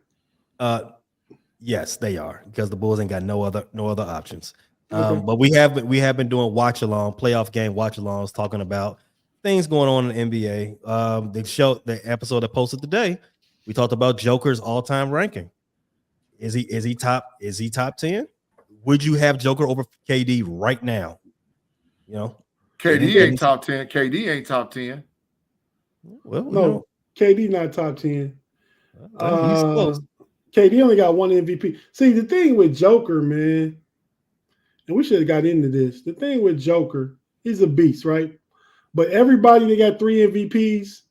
A: Yes, they are, because the Bulls ain't got no other options. Okay. But we have been doing playoff game watch alongs, talking about things going on in the NBA. The episode that posted today, we talked about Joker's all-time ranking. Is he top 10? Would you have Joker over KD right now? You know,
B: KD ain't top 10. KD ain't top 10.
A: Well,
C: no, KD not top 10.
A: He's close.
C: KD only got one MVP. See, the thing with Joker, man, and we should have got into this. The thing with Joker, he's a beast, right? But everybody that got 3 MVPs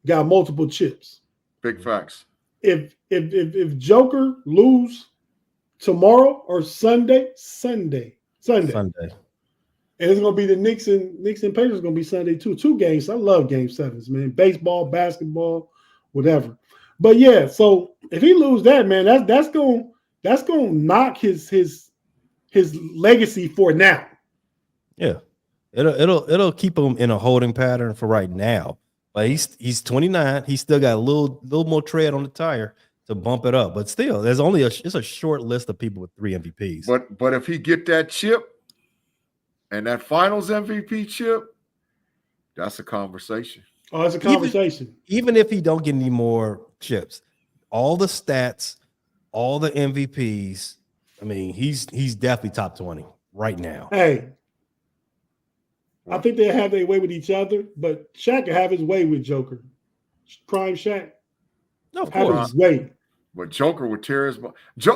C: got multiple chips.
B: Big facts.
C: If Joker lose tomorrow or Sunday, and it's gonna be the Knicks and Pacers is gonna be Sunday too. 2 games. I love game 7s, man. Baseball, basketball, whatever. But yeah, so if he lose that, man, that's gonna knock his legacy for now.
A: Yeah, it'll keep him in a holding pattern for right now. But he's 29. He's still got a little more tread on the tire to bump it up. But still, there's only it's a short list of people with 3 MVPs.
B: But if he get that chip and that Finals MVP chip, that's a conversation.
C: Oh, it's a conversation.
A: Even if he don't get any more chips, all the stats, all the MVPs. I mean, he's definitely top 20 right now.
C: Hey, I think they have their way with each other, but Shaq can have his way with Joker. Prime Shaq.
A: No, of course.
C: Have his way.
B: But Joker would tear his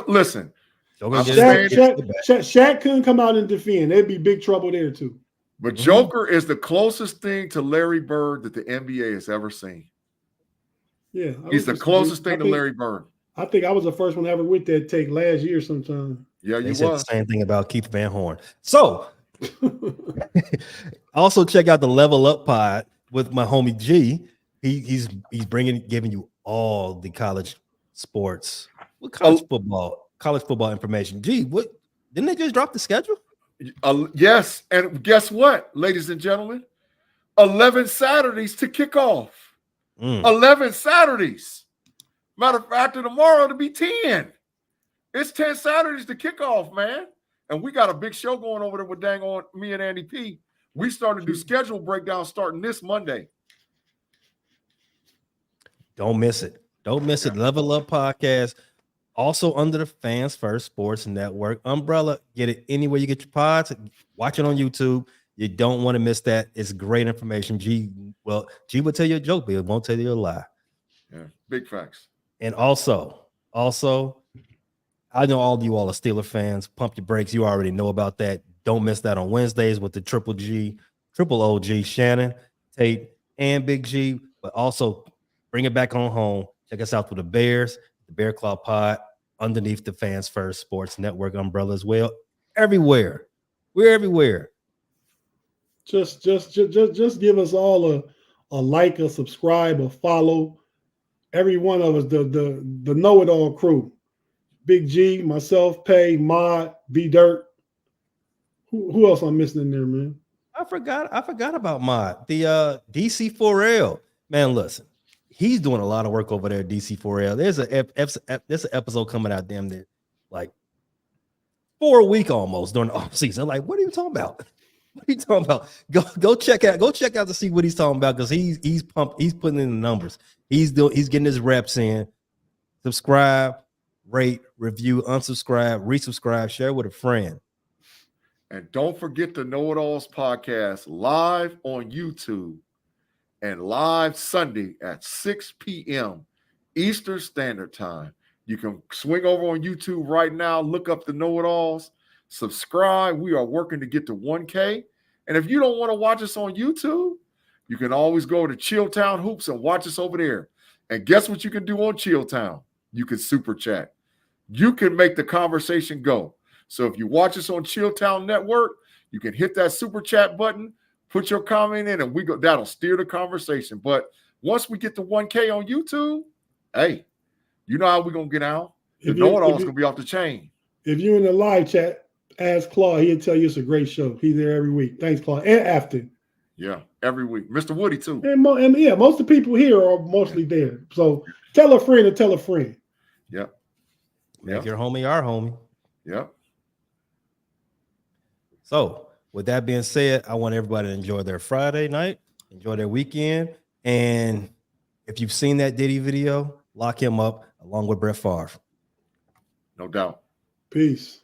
B: listen.
C: Shaq couldn't come out and defend. There'd be big trouble there too.
B: But Joker is the closest thing to Larry Bird that the NBA has ever seen.
C: Yeah.
B: He's the closest thing to Larry Bird.
C: I think I was the first one ever with that take last year sometime.
B: Yeah, you
A: said
B: was.
A: The same thing about Keith Van Horn. So also check out the Level Up pod with my homie G. He's giving you all the college sports, college football information. Gee, what didn't they just drop the schedule?
B: Yes, and guess what, ladies and gentlemen? 11 Saturdays to kick off. 11 Saturdays. Matter of fact, tomorrow to be 10. It's 10 Saturdays to kick off, man. And we got a big show going over there with dang on me and Andy P. We started to do schedule breakdown starting this Monday.
A: Don't miss it. Don't miss it. Level Up podcast. Also under the Fans First Sports Network umbrella. Get it anywhere you get your pods. Watch it on YouTube. You don't want to miss that. It's great information. G will tell you a joke, but it won't tell you a lie.
B: Yeah, big facts.
A: And also, I know all of you all are Steeler fans. Pump your brakes. You already know about that. Don't miss that on Wednesdays with the triple OG, Shannon, Tate, and Big G. But also bring it back on home. Check us out with the Bears, the Bear Claw Pod, underneath the Fans First Sports Network umbrella as well. Everywhere. We're everywhere.
C: Just give us all a like, a subscribe, a follow. Every one of us, the know-it-all crew. Big G, myself, Pay, Mod, B Dirt. Who else I'm missing in there, man?
A: I forgot about Mod. The DC4L. Man, listen. He's doing a lot of work over there at DC4L. There's an episode coming out damn near like 4 weeks almost during the off season. Like, what are you talking about? What are you talking about? Go check out to see what he's talking about, because he's pumped. He's putting in the numbers. He's getting his reps in. Subscribe, rate, review, unsubscribe, resubscribe, share with a friend.
B: And don't forget the Know It Alls podcast live on YouTube and live Sunday at 6 p.m. Eastern Standard Time. You can swing over on YouTube right now, look up the Know It Alls, subscribe. We are working to get to 1K. And if you don't want to watch us on YouTube, you can always go to Chilltown Hoops and watch us over there. And guess what you can do on Chilltown? You can super chat. You can make the conversation go. So if you watch us on Chilltown Network, you can hit that super chat button, put your comment in, and that'll steer the conversation. But once we get to 1K on YouTube, hey, you know how we're going to get out. The Know It All's going to be off the chain.
C: If you're in the live chat, ask Claude. He'll tell you it's a great show. He's there every week. Thanks, Claude. And after.
B: Yeah, every week. Mr. Woody, too.
C: And yeah, most of the people here are mostly there. So tell a friend to tell a friend.
B: Yep.
A: Make your homie our homie.
B: Yep.
A: So with that being said, I want everybody to enjoy their Friday night, enjoy their weekend. And if you've seen that Diddy video, lock him up along with Brett Favre.
B: No doubt.
C: Peace.